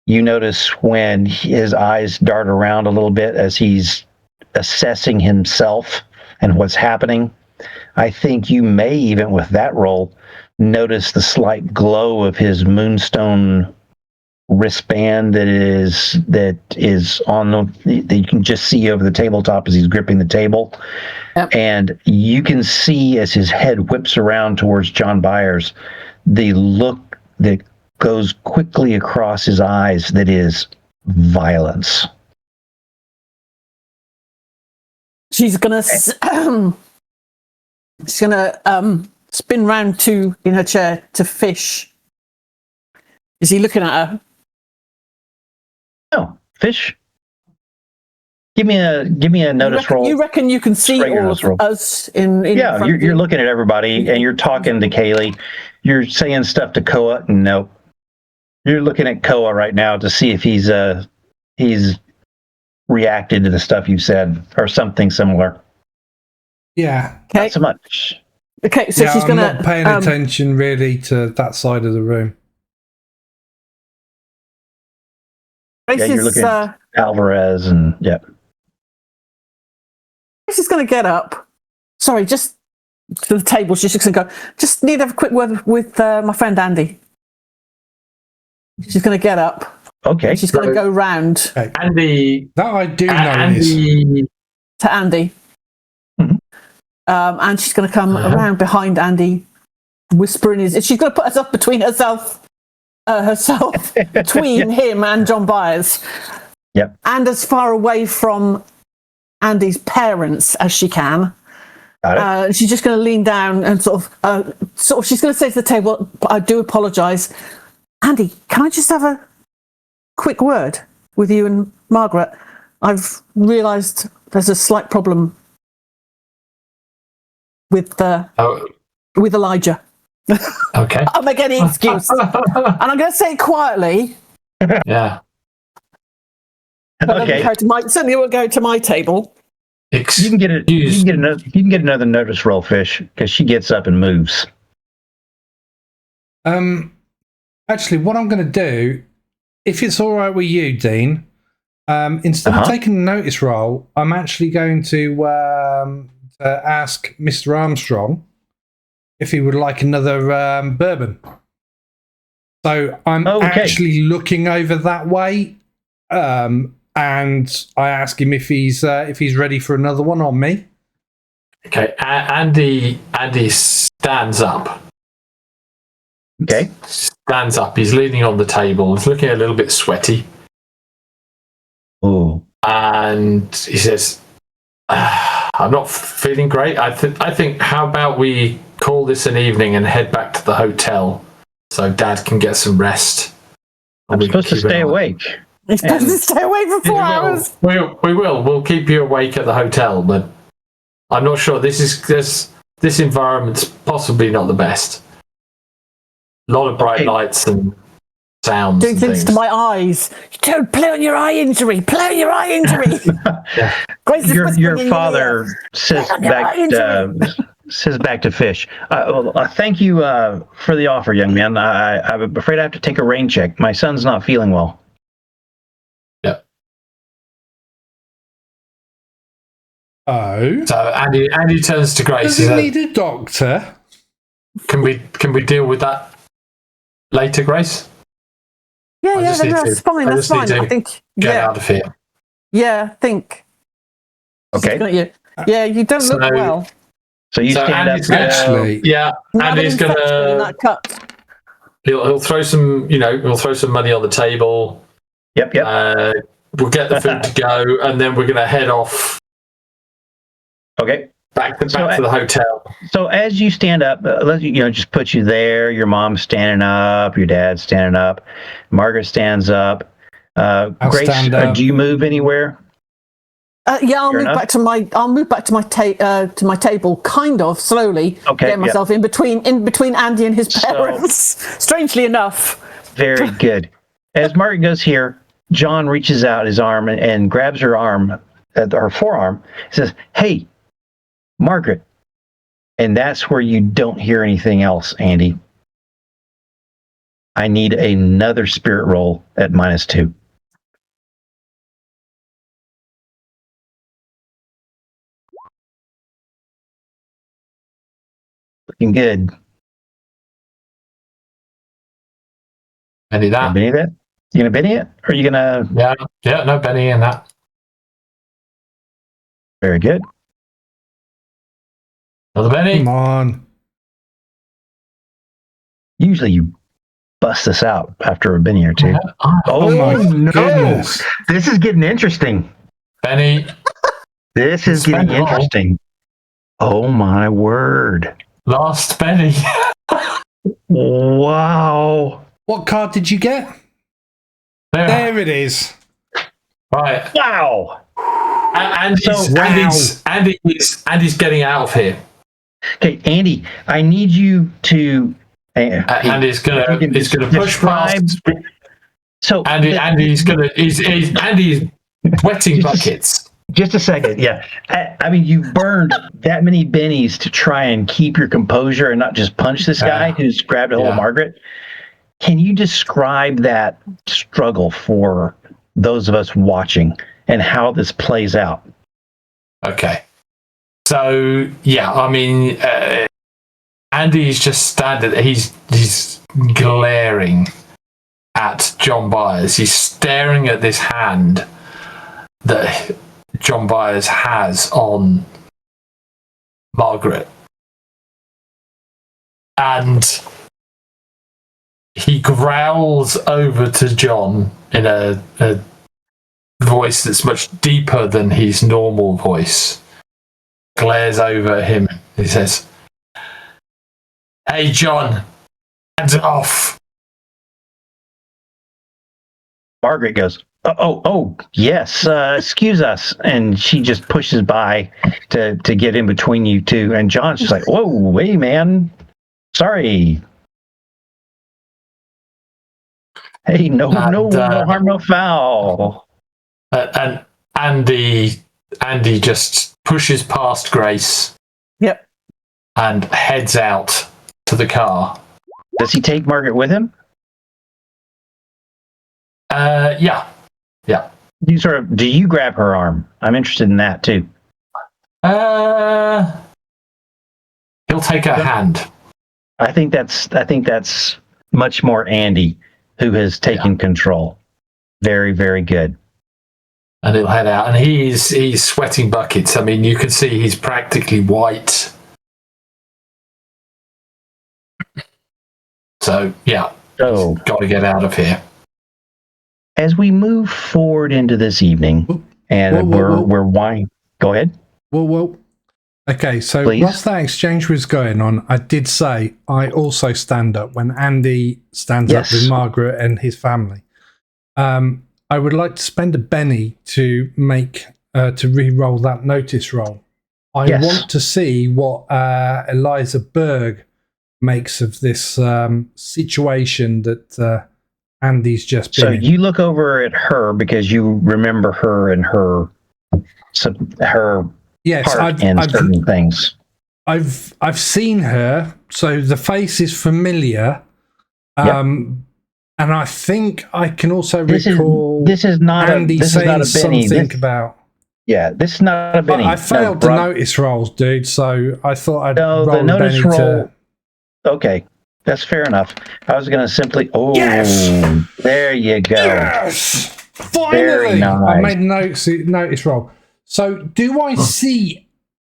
You notice when his eyes dart around a little bit as he's assessing himself and what's happening. I think you may, even with that roll, notice the slight glow of his moonstone wristband that is on that you can just see over the tabletop as he's gripping the table. Yep. And you can see as his head whips around towards John Byers, the look that goes quickly across his eyes that is violence. She's gonna spin round in her chair to Fish. Is he looking at her? No, Fish. Give me a notice roll. You reckon you can see all of us in yeah, front you're looking at everybody and you're talking to Kaylee. You're saying stuff to Koa. Nope. You're looking at Koa right now to see if he's reacted to the stuff you said or something similar. Yeah. Okay. Not so much. Okay, so she's gonna. I'm not paying attention really to that side of the room. You're looking at Alvarez and yeah. She's going to get up. Sorry, just to the table. She's just going to go. Just need to have a quick word with my friend Andy. She's going to get up. Okay. She's going to go round. Okay. Andy. That I do notice. To Andy. Mm-hmm. And she's going to come around behind Andy, whispering she's going to put herself between between him and John Byers. Yep. And as far away from Andy's parents as she can. Got it. She's just going to lean down and sort of she's going to say to the table, I do apologise. Andy, can I just have a quick word with you and Margaret? I've realised there's a slight problem with Elijah. Okay. I'll make any excuse. And I'm going to say it quietly. Yeah. Okay. Certainly won't go to my table. You can get another notice roll, Fish, because she gets up and moves. Actually, what I'm going to do, if it's all right with you, Dean, instead of taking a notice roll, I'm actually going to ask Mr. Armstrong if he would like another bourbon. So I'm actually looking over that way, and I ask him if he's ready for another one on me. Okay, Andy stands up. Okay. Stands up. He's leaning on the table. He's looking a little bit sweaty. Oh. And he says, I'm not feeling great. I think, how about we call this an evening and head back to the hotel so Dad can get some rest. I'm supposed to stay awake. You're supposed to stay awake for 4 hours. We will. We'll keep you awake at the hotel, but I'm not sure. This environment's possibly not the best. A lot of bright lights and sounds. Doing things to my eyes. Don't play on your eye injury. Play on your eye injury. Grace, your father says back to Fish. Thank you for the offer, young man. I'm afraid I have to take a rain check. My son's not feeling well. Yeah. Oh. So Andy turns to Grace. Does he need a doctor? Can we deal with that later, Grace? Yeah, that's fine. That's fine. I think. Get out of here. Yeah, I think. Okay. Yeah, you don't look well. So you stand Andy's up. Actually, yeah. Andy's gonna. He'll throw some. He'll throw some money on the table. Yep. We'll get the food to go, and then we're gonna head off. Okay. Back to the hotel. So as you stand up, let's just put you there. Your mom's standing up. Your dad's standing up. Margaret stands up. Grace, do you move anywhere? I'll move back to my table, kind of slowly. Okay, get myself in between Andy and his parents. Strangely enough. Very good. As Margaret goes here, John reaches out his arm and grabs her arm, her forearm. Says, "Hey, Margaret." And that's where you don't hear anything else, Andy. I need another spirit roll at -2. Looking good. Benny that. Benny that? You gonna Benny it? Or are you gonna? Yeah. No Benny in that. Very good. Another Benny. Come on. Usually you bust this out after a Benny or two. Oh my goodness. This is getting interesting. Benny. This is getting interesting. Oh my word. Last Benny. Wow. What card did you get? There it is. Right. Wow. Andy's getting out of here. Okay, Andy, I need you to. Andy's gonna push past. So Andy's wetting buckets. Just a second, yeah. I mean, you burned that many bennies to try and keep your composure and not just punch this guy who's grabbed a hold of Margaret. Can you describe that struggle for those of us watching and how this plays out? Okay. So, yeah, I mean, Andy's just standing there. He's glaring at John Byers. He's staring at this hand that John Byers has on Margaret. And he growls over to John in a voice that's much deeper than his normal voice. Glares over at him. He says, "Hey, John, hands off." Margaret goes, oh, yes, excuse us. And she just pushes by to get in between you two. And John's just like, whoa, hey, man. Sorry. Hey, no harm, no foul. And Andy just pushes past Grace. Yep. And heads out to the car. Does he take Margaret with him? Yeah. Do you grab her arm? I'm interested in that too. He'll take her hand. I think that's much more Andy, who has taken control. Very, very good. And he'll head out, and he's sweating buckets. I mean, you can see he's practically white. So yeah, got to get out of here. As we move forward into this evening, and we're winding. Go ahead. Whoa. Okay, so Please. whilst that exchange was going on, I did say I also stand up when Andy stands up with Margaret and his family. I would like to spend a penny to make to re-roll that notice roll. I want to see what Eliza Berg makes of this situation that Andy's just been in. So you look over at her because you remember her and her yes, part in certain things. I've seen her, so the face is familiar. And I think I can also recall this is not Andy saying something about. Yeah, this is not a Benny. I failed the notice rolls, dude. So I thought I'd roll the notice Benny roll. Okay, that's fair enough. I was going to simply. Oh, there you go. Yes, finally, very nice. I made notice roll. So do I see?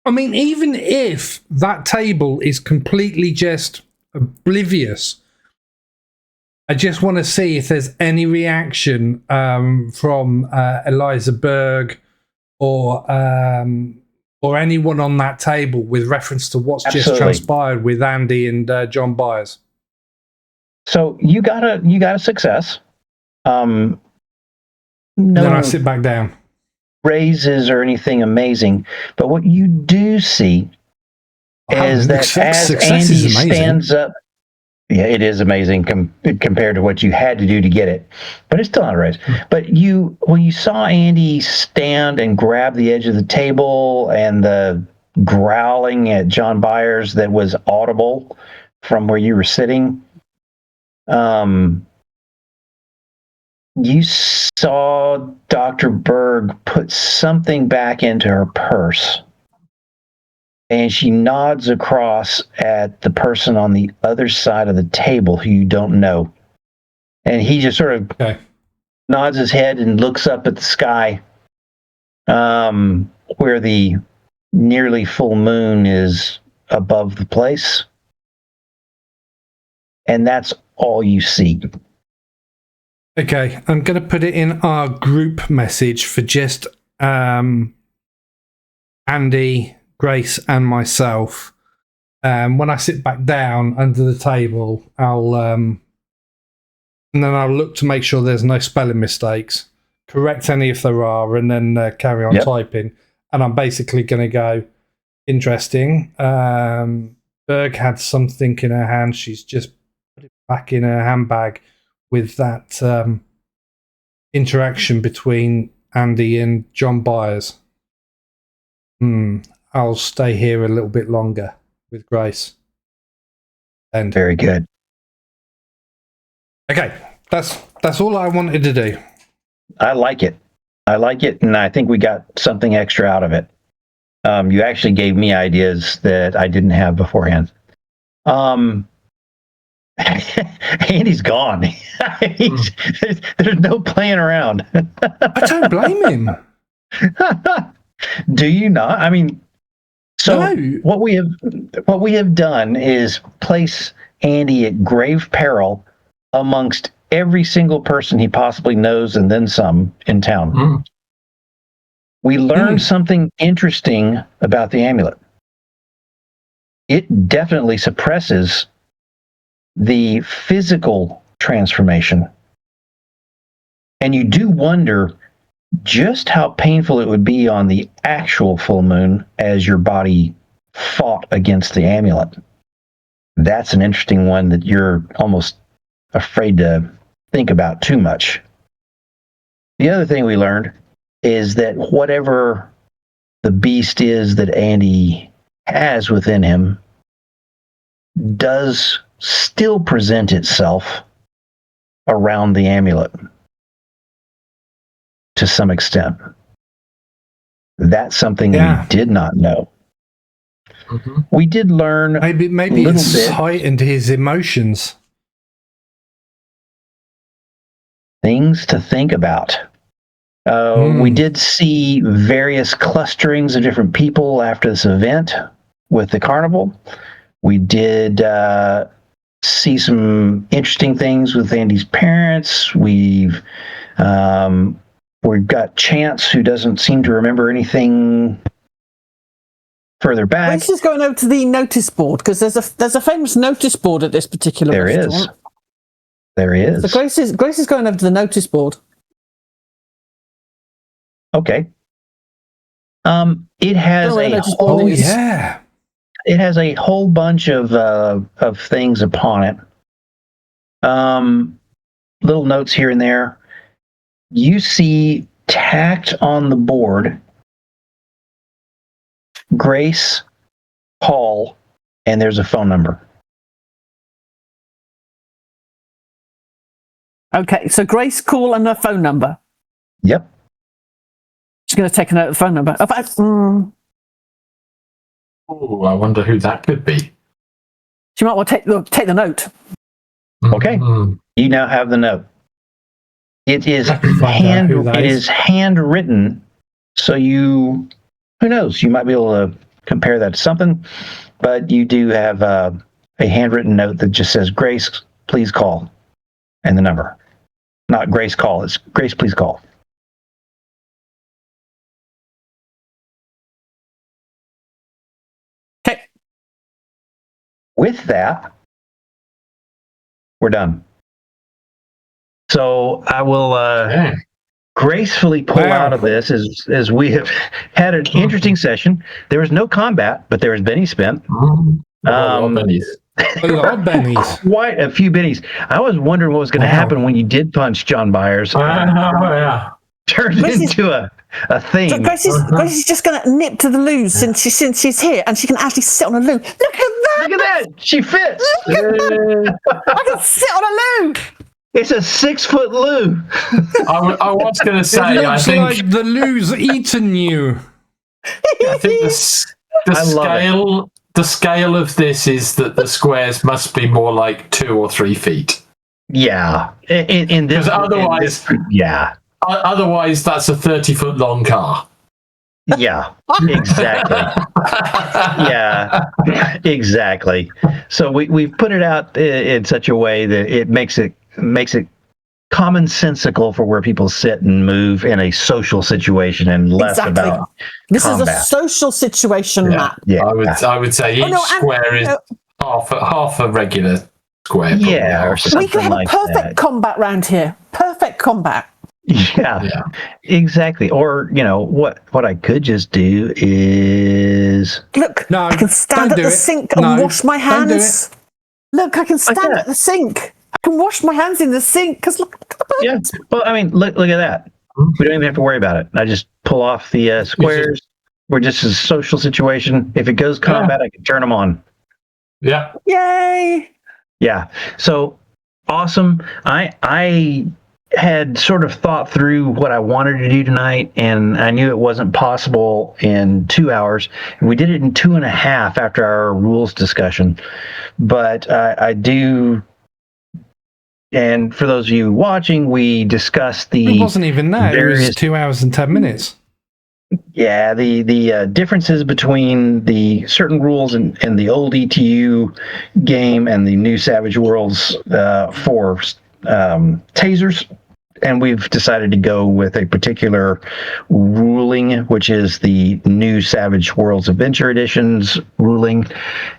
I mean, even if that table is completely just oblivious, I just want to see if there's any reaction from Eliza Berg or anyone on that table with reference to what's just transpired with Andy and John Byers. So you got a success. No, then I sit back down. Raises or anything amazing, but what you do see is that as Andy stands up. Yeah, it is amazing compared to what you had to do to get it, but it's still not a raise. But when you saw Andy stand and grab the edge of the table and the growling at John Byers that was audible from where you were sitting, you saw Dr. Berg put something back into her purse. And she nods across at the person on the other side of the table who you don't know. And he just sort of nods his head and looks up at the sky where the nearly full moon is above the place. And that's all you see. Okay, I'm going to put it in our group message for just Andy, Grace and myself. When I sit back down under the table, and then I'll look to make sure there's no spelling mistakes, correct any if there are, and then carry on typing. And I'm basically going to go, interesting. Berg had something in her hand. She's just put it back in her handbag with that interaction between Andy and John Byers. I'll stay here a little bit longer with Grace. And very good. Okay, that's all I wanted to do. I like it, and I think we got something extra out of it. You actually gave me ideas that I didn't have beforehand. Andy's gone. There's no playing around. I don't blame him. Do you not? I mean, so what we have done is place Andy at grave peril amongst every single person he possibly knows and then some in town. We learned something interesting about the amulet. It definitely suppresses the physical transformation. And you do wonder just how painful it would be on the actual full moon as your body fought against the amulet. That's an interesting one that you're almost afraid to think about too much. The other thing we learned is that whatever the beast is that Andy has within him does still present itself around the amulet. to some extent. That's something we did not know. Mm-hmm. We did learn Maybe it's heightened his emotions. Things to think about. We did see various clusterings of different people after this event with the carnival. We did see some interesting things with Andy's parents. We've got Chance, who doesn't seem to remember anything further back. Grace is going over to the notice board, because there's a famous notice board at this particular restaurant. There is. So Grace is going over to the notice board. Okay. It has it has a whole bunch of things upon it. Little notes here and there. You see tacked on the board Grace, Paul, and there's a phone number. Okay, so Grace, call, and her phone number. Yep. She's going to take a note of the phone number. Oh, I wonder who that could be. She might want to take the note. Okay. You now have the note. It is handwritten, so who knows? You might be able to compare that to something, but you do have a handwritten note that just says, "Grace, please call," and the number. Not Grace call, it's Grace, please call. Okay. With that, we're done. So I will gracefully pull out of this as we have had an interesting session. There was no combat, but there was Benny spent. A lot of bennies. Quite a few bennies. I was wondering what was going to happen when you did punch John Byers. Turned into a thing. So Grace is just going to nip to the loo since she's here, and she can actually sit on a loo. Look at that! Look at that! She fits! I can sit on a loo! It's a 6-foot loo. I was going to say, I think like the loo's eaten you. I think the scale of this is that the squares must be more like 2 or 3 feet. Yeah. In this, otherwise, otherwise that's a 30-foot long car. Yeah, exactly. Yeah, exactly. So we've put it out in such a way that it makes it commonsensical for where people sit and move in a social situation and less about this combat. is a social situation map. Yeah, I would say each square is half a regular square. Yeah, or something. We could have like a perfect combat round here. Perfect combat. Yeah, exactly. Or what I could just do is I can stand at the sink and wash my hands. Look, I can stand at the sink. I can wash my hands in the sink because look at the birds. Yeah. Well, I mean, look at that. We don't even have to worry about it. I just pull off the squares. We're just a social situation. If it goes combat, I can turn them on. Yeah. Yay. Yeah. So awesome. I had sort of thought through what I wanted to do tonight, and I knew it wasn't possible in 2 hours. We did it in 2.5 after our rules discussion. But I do. And for those of you watching, we discussed the... It wasn't even that. It was 2 hours and 10 minutes. Yeah, the differences between the certain rules in the old ETU game and the new Savage Worlds for tasers. And we've decided to go with a particular ruling, which is the new Savage Worlds Adventure Edition's ruling,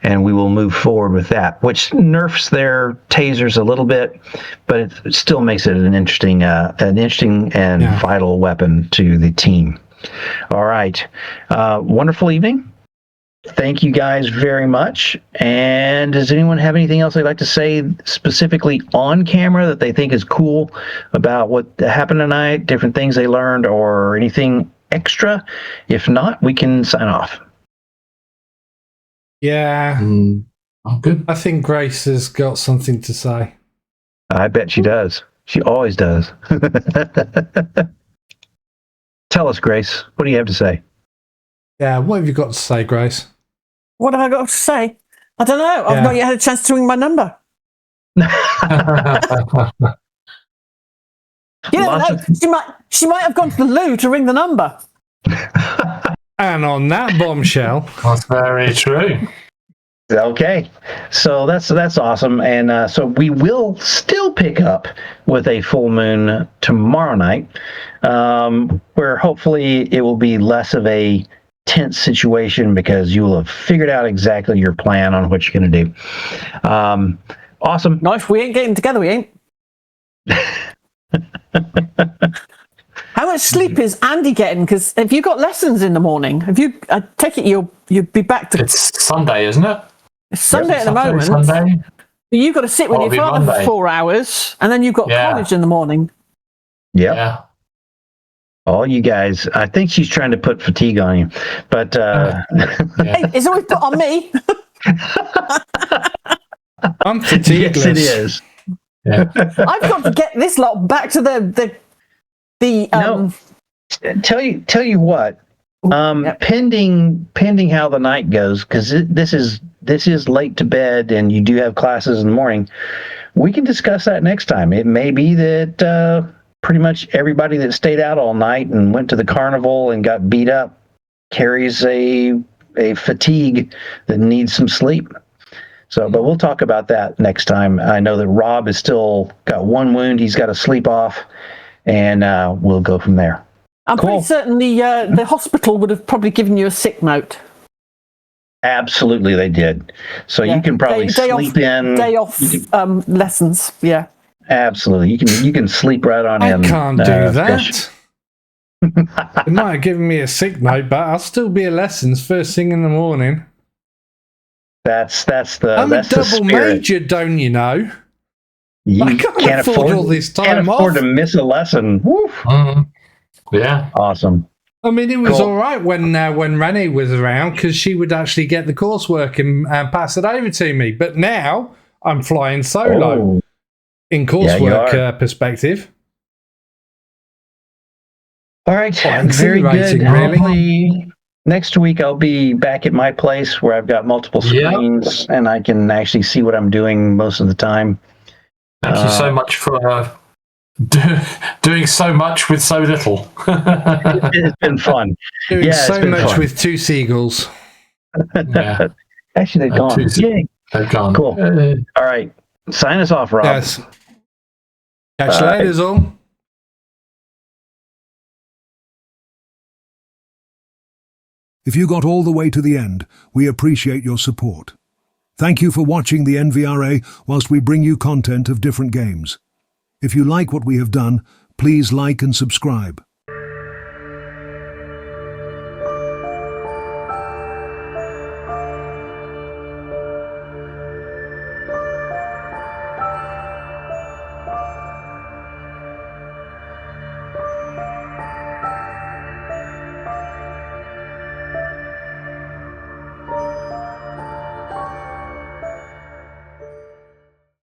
and we will move forward with that, which nerfs their tasers a little bit, but it still makes it an interesting and vital weapon to the team. All right, wonderful evening. Thank you guys very much. And does anyone have anything else they'd like to say specifically on camera that they think is cool about what happened tonight, different things they learned, or anything extra? If not, we can sign off. Yeah. I'm good. I think Grace has got something to say. I bet she does. She always does. Tell us, Grace. What do you have to say? Yeah, what have you got to say, Grace? What have I got to say? I don't know. I've Yeah. not yet had a chance to ring my number. You don't Lots know. She might have gone to the loo to ring the number. And on that bombshell, That's very true. Okay, so that's awesome, and so we will still pick up with a full moon tomorrow night, where hopefully it will be less of a tense situation because you will have figured out exactly your plan on what you're going to do. Awesome. No, if we ain't getting together, we ain't. How much sleep is Andy getting? Because if you got lessons in the morning, I take it you'll be back to. It's Sunday, isn't it? It's Sunday at the Saturday, moment. Sunday. You've got to sit with Oh, your it'll be father for Monday. 4 hours, and then you've got Yeah. college in the morning. Yep. Yeah. All you guys. I think she's trying to put fatigue on you, but Yeah. Hey, it's always put on me. I'm fatigueless. yes, it is. Yeah. I've got to get this lot back to the No. Tell you what. Yep. Pending how the night goes, because this is late to bed, and you do have classes in the morning. We can discuss that next time. It may be that pretty much everybody that stayed out all night and went to the carnival and got beat up carries a fatigue that needs some sleep. So, but we'll talk about that next time. I know that Rob has still got one wound he's got to sleep off, and we'll go from there. I'm Cool. pretty certain the hospital would have probably given you a sick note. Absolutely, they did. So Yeah. you can probably Day sleep in. Day off lessons. Yeah. Absolutely, you can sleep right on I in. can't do Fish. that. They might have given me a sick note, but I'll still be at lessons first thing in the morning. That's I'm that's a the double spirit. major, don't you know? You I can't afford all this time can't afford off. to miss a lesson. Woof. Mhm. Yeah. Awesome. I mean, it was Cool. all right when Rennie was around because she would actually get the coursework and pass it over to me. But now I'm flying solo Oh, in you coursework are. Perspective. all right. Quite Very good. exhilarating, really. Hopefully next week I'll be back at my place where I've got multiple Yeah. screens and I can actually see what I'm doing most of the time. Thank you so much for doing so much with so little. It's been fun. Doing Yeah, it's so been much fun. with two seagulls. Yeah. Actually, they've gone. Tuesday. Yay. They've gone. Cool. All right. Sign us off, Rob. Yes. Catch you Bye. later, all. If you got all the way to the end, we appreciate your support. Thank you for watching the NVRA whilst we bring you content of different games. If you like what we have done, please like and subscribe.